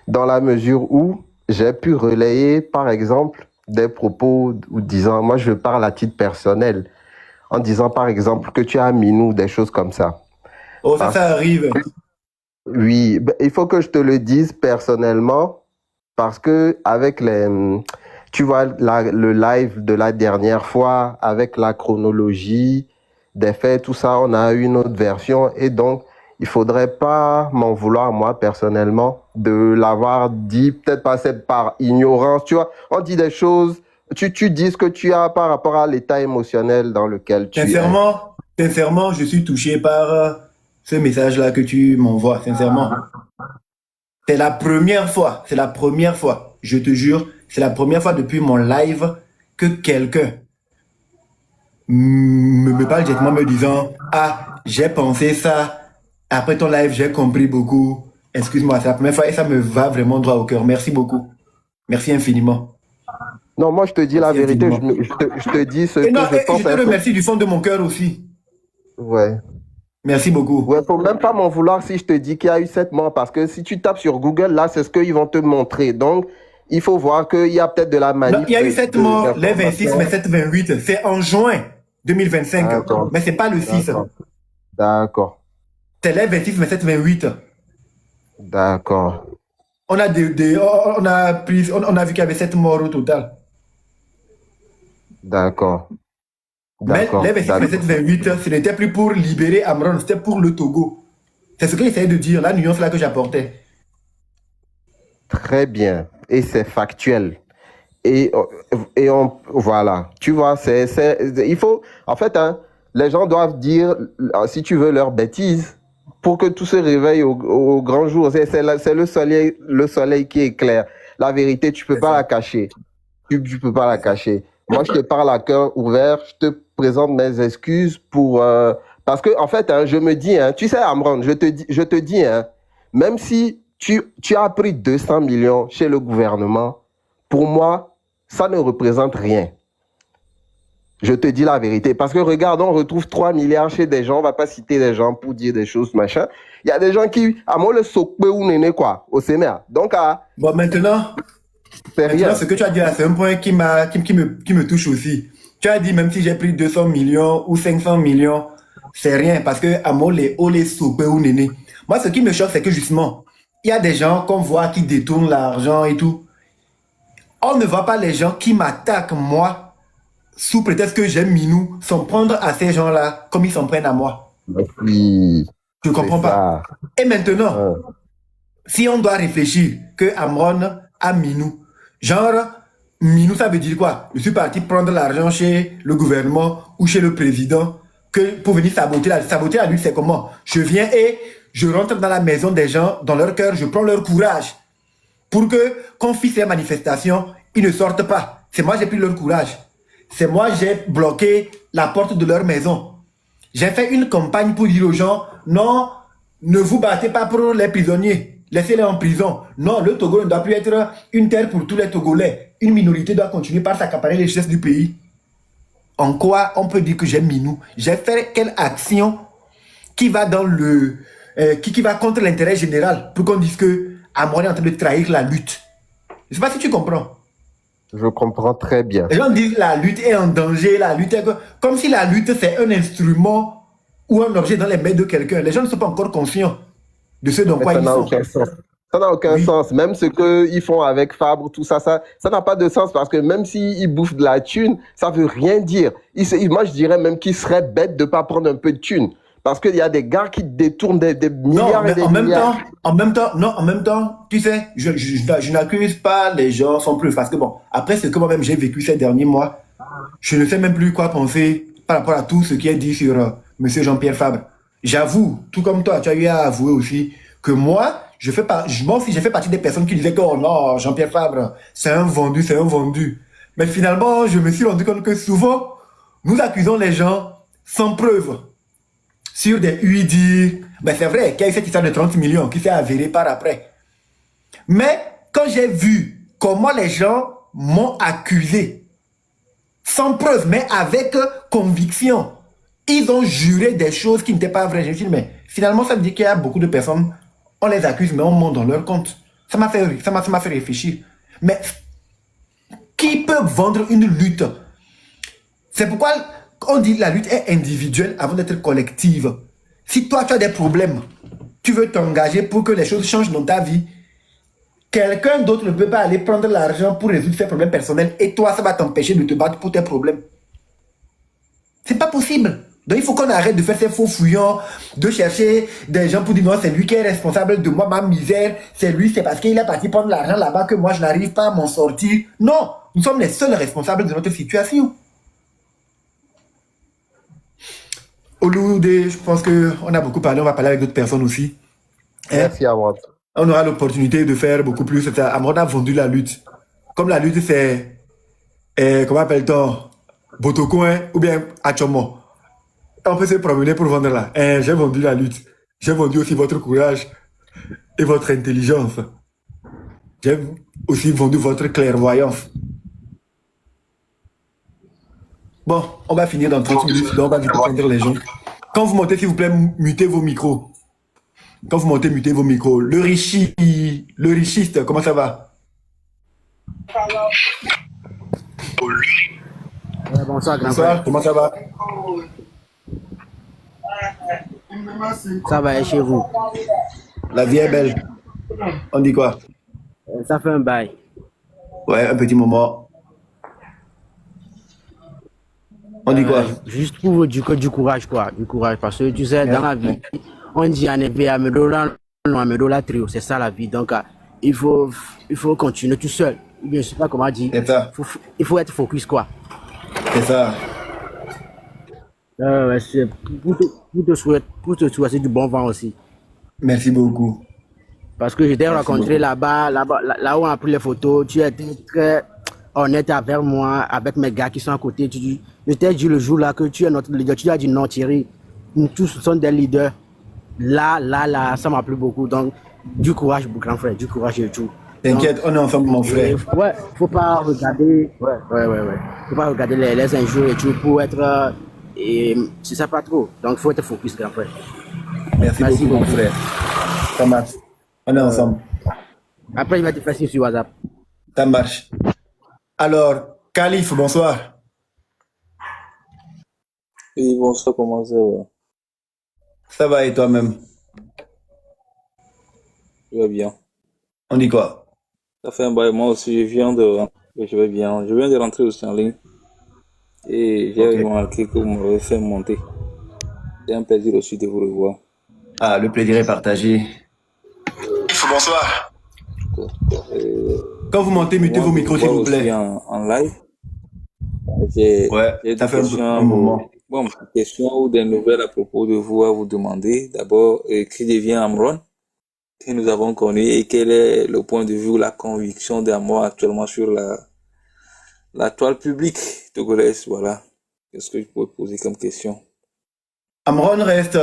Dans la mesure où j'ai pu relayer, par exemple, des propos ou disant, moi je parle à titre personnel, en disant par exemple que tu as Minou, des choses comme ça. Oh, ça arrive. Oui, ben, il faut que je te le dise personnellement parce que avec tu vois, le live de la dernière fois, avec la chronologie des faits, tout ça, on a eu une autre version et donc il faudrait pas m'en vouloir moi personnellement de l'avoir dit, peut-être passer par ignorance, tu vois. On dit des choses, tu dis ce que tu as par rapport à l'état émotionnel dans lequel tu es. Sincèrement, je suis touché par ce message-là que tu m'envoies, sincèrement. C'est la première fois, je te jure, c'est la première fois depuis mon live que quelqu'un me parle directement me disant « Ah, j'ai pensé ça, après ton live, j'ai compris beaucoup. Excuse-moi, c'est la première fois et ça me va vraiment droit au cœur. Merci beaucoup. Merci infiniment. » Non, moi je te dis la vérité, je te dis ce que je pense. Je te remercie du fond de mon cœur aussi. Ouais. Merci beaucoup. Ouais, faut même pas m'en vouloir si je te dis qu'il y a eu 7 morts, parce que si tu tapes sur Google, là, c'est ce qu'ils vont te montrer. Donc, il faut voir qu'il y a peut-être de la manip. Il y a eu 7 morts, les 26, mais 7, 28. C'est en juin 2025. Mais c'est pas le 6. D'accord. C'est les 26, mais 7, 28. D'accord. On a on a vu qu'il y avait 7 morts au total. D'accord. Mais les 26, 27, 28, ce n'était plus pour libérer Amron, c'était pour le Togo. C'est ce que j'essayais de dire, la nuance là que j'apportais. Très bien. Et c'est factuel. Et voilà. Tu vois, il faut, en fait, hein, les gens doivent dire, si tu veux, leurs bêtises pour que tout se réveille au grand jour. C'est le soleil qui éclaire. La vérité, tu peux pas la cacher. Tu peux pas la cacher. Moi, je te parle à cœur ouvert, je te présente mes excuses pour... parce que, en fait, hein, je me dis, hein, tu sais, Amron, je te dis, hein, même si tu as pris 200 millions chez le gouvernement, pour moi, ça ne représente rien. Je te dis la vérité. Parce que, regarde, on retrouve 3 milliards chez des gens, on va pas citer des gens pour dire des choses, machin. Il y a des gens qui, à moi, le sokpe ou néné, quoi, au Sénat. Donc, bon, maintenant, ce que tu as dit là, c'est un point qui me touche aussi. Tu as dit, même si j'ai pris 200 millions ou 500 millions, c'est rien, parce que à moi, les soupé ou néné. Moi, ce qui me choque, c'est que justement, il y a des gens qu'on voit qui détournent l'argent et tout. On ne voit pas les gens qui m'attaquent, moi, sous prétexte que j'aime Minou, s'en prendre à ces gens-là comme ils s'en prennent à moi. Oui. Je comprends pas. Et maintenant, si on doit réfléchir que Amron a Minou, genre, Minou, ça veut dire quoi? Je suis parti prendre l'argent chez le gouvernement ou chez le président pour venir saboter la lutte, c'est comment? Je viens et je rentre dans la maison des gens, dans leur cœur, je prends leur courage pour que, qu'on fixe les manifestations, ils ne sortent pas. C'est moi, j'ai pris leur courage. C'est moi, j'ai bloqué la porte de leur maison. J'ai fait une campagne pour dire aux gens, non, ne vous battez pas pour les prisonniers. Laissez-les en prison. Non, le Togo ne doit plus être une terre pour tous les Togolais. Une minorité doit continuer par s'accaparer les richesses du pays. En quoi on peut dire que j'ai Minou? J'ai fait quelle action qui va dans qui va contre l'intérêt général pour qu'on dise que Amron est en train de trahir la lutte? Je ne sais pas si tu comprends. Je comprends très bien. Les gens disent la lutte est en danger, la lutte est... Comme si la lutte c'est un instrument ou un objet dans les mains de quelqu'un. Les gens ne sont pas encore conscients de ce dont quoi ils sont. Ça n'a aucun sens. Même ce qu'ils font avec Fabre, tout ça, ça n'a pas de sens parce que même s'ils bouffent de la thune, ça ne veut rien dire. Moi, je dirais même qu'ils seraient bêtes de ne pas prendre un peu de thune. Parce qu'il y a des gars qui détournent des milliards et des milliards. En même temps, tu sais, je n'accuse pas les gens sans plus. Parce que bon, après ce que moi-même j'ai vécu ces derniers mois, je ne sais même plus quoi penser par rapport à tout ce qui est dit sur M. Jean-Pierre Fabre. J'avoue, tout comme toi, tu as eu à avouer aussi que moi aussi j'ai fait partie des personnes qui disaient que oh non, Jean-Pierre Fabre, c'est un vendu. Mais finalement, je me suis rendu compte que souvent, nous accusons les gens sans preuve. Sur des UI-dire, ben c'est vrai qu'il y a eu cette histoire de 30 millions qui s'est avérée par après. Mais quand j'ai vu comment les gens m'ont accusé, sans preuve, mais avec conviction, ils ont juré des choses qui n'étaient pas vraies. Je me suis dit, mais finalement, ça veut dire qu'il y a beaucoup de personnes, on les accuse, mais on ment dans leur compte. Ça m'a fait réfléchir. Mais Qui peut vendre une lutte? C'est pourquoi on dit que la lutte est individuelle avant d'être collective. Si toi, tu as des problèmes, tu veux t'engager pour que les choses changent dans ta vie, quelqu'un d'autre ne peut pas aller prendre l'argent pour résoudre ses problèmes personnels et toi, ça va t'empêcher de te battre pour tes problèmes. C'est pas possible. Donc il faut qu'on arrête de faire ces faux fouillants, de chercher des gens pour dire non, c'est lui qui est responsable de moi, ma misère, c'est lui, c'est parce qu'il est parti prendre l'argent là-bas que moi je n'arrive pas à m'en sortir. Non, nous sommes les seuls responsables de notre situation. Oloudé, je pense qu'on a beaucoup parlé, on va parler avec d'autres personnes aussi. Merci Amrod. On aura l'opportunité de faire beaucoup plus. Amrod a vendu la lutte. Comme la lutte c'est, comment appelle-t-on, Botocoin ou bien Achomo. On peut se promener pour vendre là. J'ai vendu la lutte. J'ai vendu aussi votre courage et votre intelligence. J'ai aussi vendu votre clairvoyance. Bon, on va finir dans 30 minutes, donc on va vite prendre les gens. Quand vous montez, s'il vous plaît, mutez vos micros. Quand vous montez, mutez vos micros. Le richiste, comment ça va? Bonsoir, grand Bonsoir, frère. comment ça va? Ça va et chez vous? La vie est belle. On dit quoi? Ça fait un bail. Ouais, un petit moment. On dit quoi? Juste pour du courage, quoi. Du courage. Parce que tu sais, dans la vie, on dit en effet, à trio. C'est ça la vie. Donc, il faut continuer tout seul. Je ne sais pas comment dire. C'est ça. Il faut être focus, quoi. C'est ça. C'est pour te souhaiter du bon vent aussi. Merci beaucoup. Parce que je t'ai Merci rencontré beaucoup. là où on a pris les photos. Tu étais très honnête avec moi, avec mes gars qui sont à côté. Je t'ai dit le jour là que tu es notre leader. Tu as dit non, Thierry. Nous tous sommes des leaders. Là, ça m'a plu beaucoup. Donc, du courage, mon grand frère. Du courage et tout. T'inquiète, on est ensemble, mon frère. Ouais, faut pas regarder. Ouais. Faut pas regarder les injures et tout pour être. Et c'est ça pas trop. Donc, faut être focus, grand frère. Merci beaucoup, mon frère. Ça marche. On est ensemble. Après, je vais te faire signe sur WhatsApp. Ça marche. Alors, Khalif, bonsoir. Oui, bonsoir, comment ça va? Ça va et toi-même? Je vais bien. On dit quoi? Ça fait un bail, moi aussi, je vais bien. Je viens de rentrer aussi en ligne. Et j'ai remarqué que vous m'avez fait monter. C'est un plaisir aussi de vous revoir. Ah, le plaisir est partagé. Bonsoir. Quand vous montez, mutez vos micros, s'il vous plaît. En live. J'ai ça fait un moment. Bon, une question ou des nouvelles à propos de vous à vous demander. D'abord, qui devient Amron, que nous avons connu, et quel est le point de vue ou la conviction d'Amron actuellement sur la toile publique togolaise, voilà. Qu'est-ce que je pourrais poser comme question? Amron reste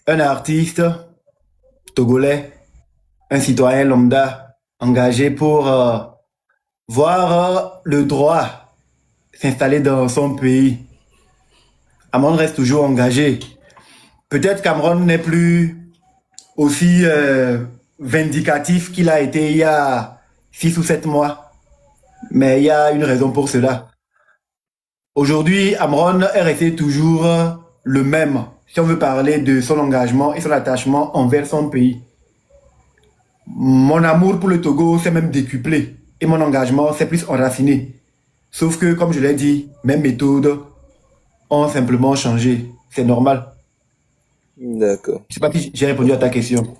un artiste togolais, un citoyen lambda, engagé pour voir le droit s'installer dans son pays. Amron reste toujours engagé. Peut-être qu'Amron n'est plus aussi vindicatif qu'il a été il y a 6 ou 7 mois. Mais il y a une raison pour cela. Aujourd'hui, Amron est resté toujours le même, si on veut parler de son engagement et son attachement envers son pays. Mon amour pour le Togo s'est même décuplé et mon engagement s'est plus enraciné. Sauf que, comme je l'ai dit, mes méthodes ont simplement changé. C'est normal. D'accord. Je ne sais pas si j'ai répondu à ta question.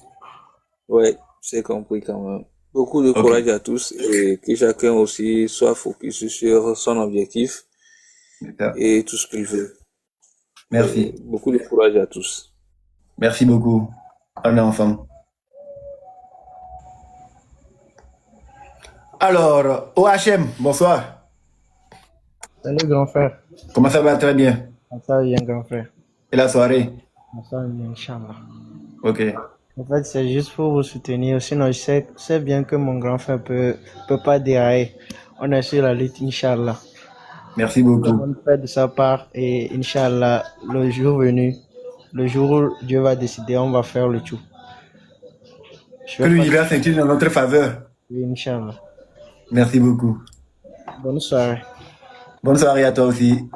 Ouais, c'est compris quand même. Beaucoup de courage à tous et que chacun aussi soit focus sur son objectif et tout ce qu'il veut. Merci. Et beaucoup de courage à tous. Merci beaucoup. On est ensemble. Alors, OHM, bonsoir. Salut, grand frère. Comment ça va? Très bien. Ça va bien, grand frère. Et la soirée? Ça va bien, Inch'Allah. Ok. En fait, c'est juste pour vous soutenir. Sinon, je sais bien que mon grand frère peut pas dérailler. On est sur la lutte, Inch'Allah. Merci beaucoup. On fait de sa part et Inch'Allah, le jour venu, le jour où Dieu va décider, on va faire le tout. Que l'univers s'incline dans notre faveur. Oui, Inch'Allah. Merci beaucoup. Bonne soirée. Bonne soirée à toi aussi.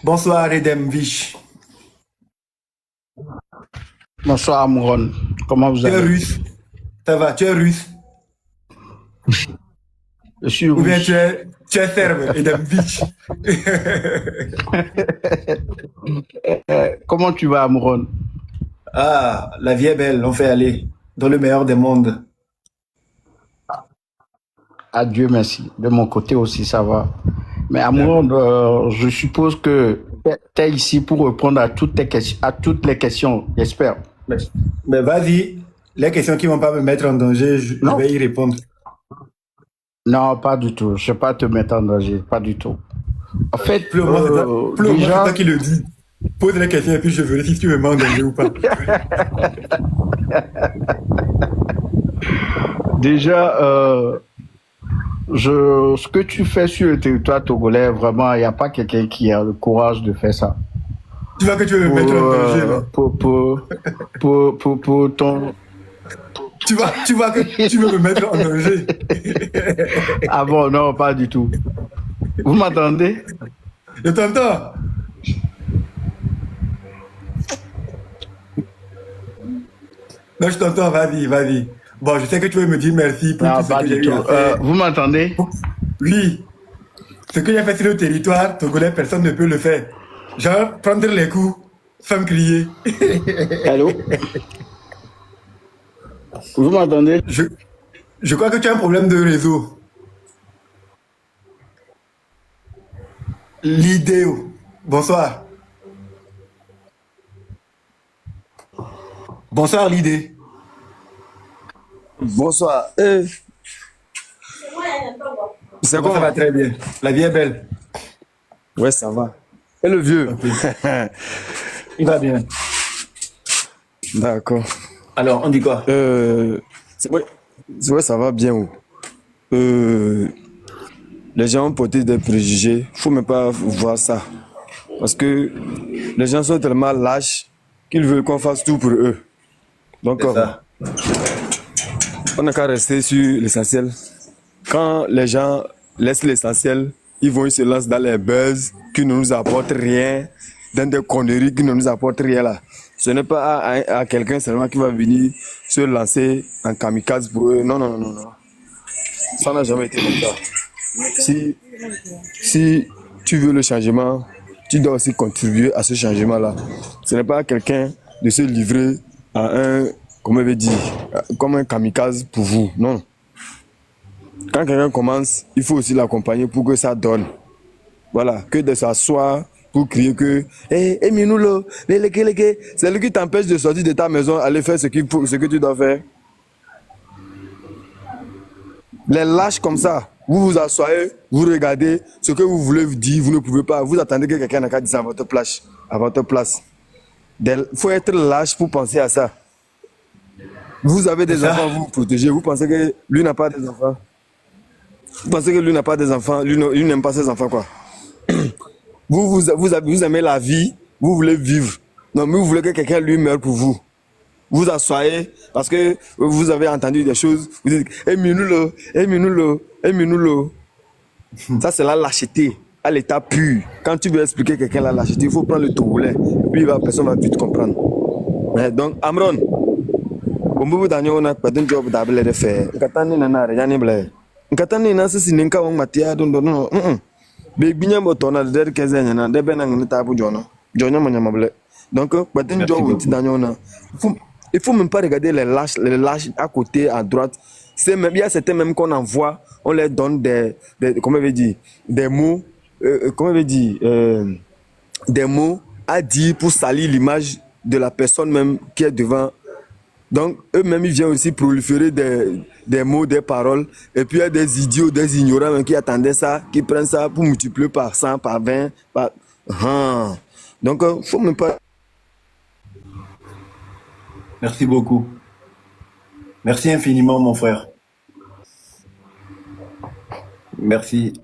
Bonsoir, Edem Vich. Bonsoir Amouron, comment vous Tu es allez? russe. Ça va, tu es russe. Je suis Ou bien russe. tu es serbe, Edem Vich. Comment tu vas Amouron? Ah, la vie est belle, on fait aller dans le meilleur des mondes. Adieu, merci. De mon côté aussi, ça va. Mais Amouron, je suppose que tu es ici pour répondre à toutes les questions, j'espère. Mais vas-y, les questions qui ne vont pas me mettre en danger, je vais y répondre. Non, pas du tout. Je ne vais pas te mettre en danger, pas du tout. En fait, Plus au moins, c'est toi qui le dis. Pose les questions et puis je verrai si tu me mets en danger ou pas. Déjà, ce que tu fais sur le territoire togolais, vraiment, il n'y a pas quelqu'un qui a le courage de faire ça. Tu vois que tu veux me mettre en danger, là. Pour ton... Tu vois que tu veux me mettre en danger. Ah bon, non, pas du tout. Vous m'entendez? Je t'entends. Non, je t'entends, vas-y. Bon, je sais que tu veux me dire merci pour tout ce que j'ai eu à faire. Vous m'entendez? Oui. Ce que j'ai fait sur le territoire togolais, personne ne peut le faire. Genre, prendre les coups, sans me crier. Allô? Vous m'entendez? Je crois que tu as un problème de réseau. L'idéo. Bonsoir. Bonsoir, l'idée. Bonsoir. C'est quoi? Ça va très bien. La vie est belle. Ouais, ça va. Et le vieux? Il va bien. D'accord. Alors, on dit quoi? C'est vrai, ça va bien. Les gens ont porté des préjugés. Faut même pas voir ça. Parce que les gens sont tellement lâches qu'ils veulent qu'on fasse tout pour eux. Donc, on n'a qu'à rester sur l'essentiel. Quand les gens laissent l'essentiel, ils se lancent dans les buzz qui ne nous apportent rien, dans des conneries qui ne nous apportent rien là. Ce n'est pas à quelqu'un seulement qui va venir se lancer en kamikaze pour eux. Non. Ça n'a jamais été comme ça. Si tu veux le changement, tu dois aussi contribuer à ce changement-là. Ce n'est pas à quelqu'un de se livrer à comme un kamikaze pour vous. Non. Quand quelqu'un commence, il faut aussi l'accompagner pour que ça donne. Voilà, que de s'asseoir pour crier que Minoulo, c'est lui qui t'empêche de sortir de ta maison, aller faire ce que tu dois faire. Les lâches comme ça, vous vous asseyez, vous regardez ce que vous voulez dire, vous ne pouvez pas, vous attendez que quelqu'un n'a qu'à dire ça à votre place. Il faut être lâche pour penser à ça. Vous avez des enfants, vous protégez, vous pensez que lui n'a pas des enfants. Vous pensez que lui n'a pas des enfants, lui n'aime pas ses enfants quoi. Vous aimez la vie, vous voulez vivre. Non, mais vous voulez que quelqu'un lui meure pour vous. Vous asseyez parce que vous avez entendu des choses. Vous dites, Minoulo. Ça, c'est la lâcheté à l'état pur. Quand tu veux expliquer à quelqu'un la lâcheté, il faut prendre le togolais. Puis personne va vite comprendre. Donc, Amron, comme vous on a pas de job d'abord de faire. Katani nana rien blé. Katani nana c'est ninka on matia don. Binya botona de 15 ans de benang tabu jono. Jono manyamable. Donc, pas de job on il faut même pas regarder les lâches à côté, à droite. Il y a certains même qu'on envoie, on leur donne des mots, des mots à dire pour salir l'image de la personne même qui est devant. Donc, eux-mêmes, ils viennent aussi proliférer des mots, des paroles. Et puis, il y a des idiots, des ignorants qui attendaient ça, qui prennent ça pour multiplier par 100, par 20, par... Donc, il ne faut même pas... Merci beaucoup. Merci infiniment, mon frère. Merci.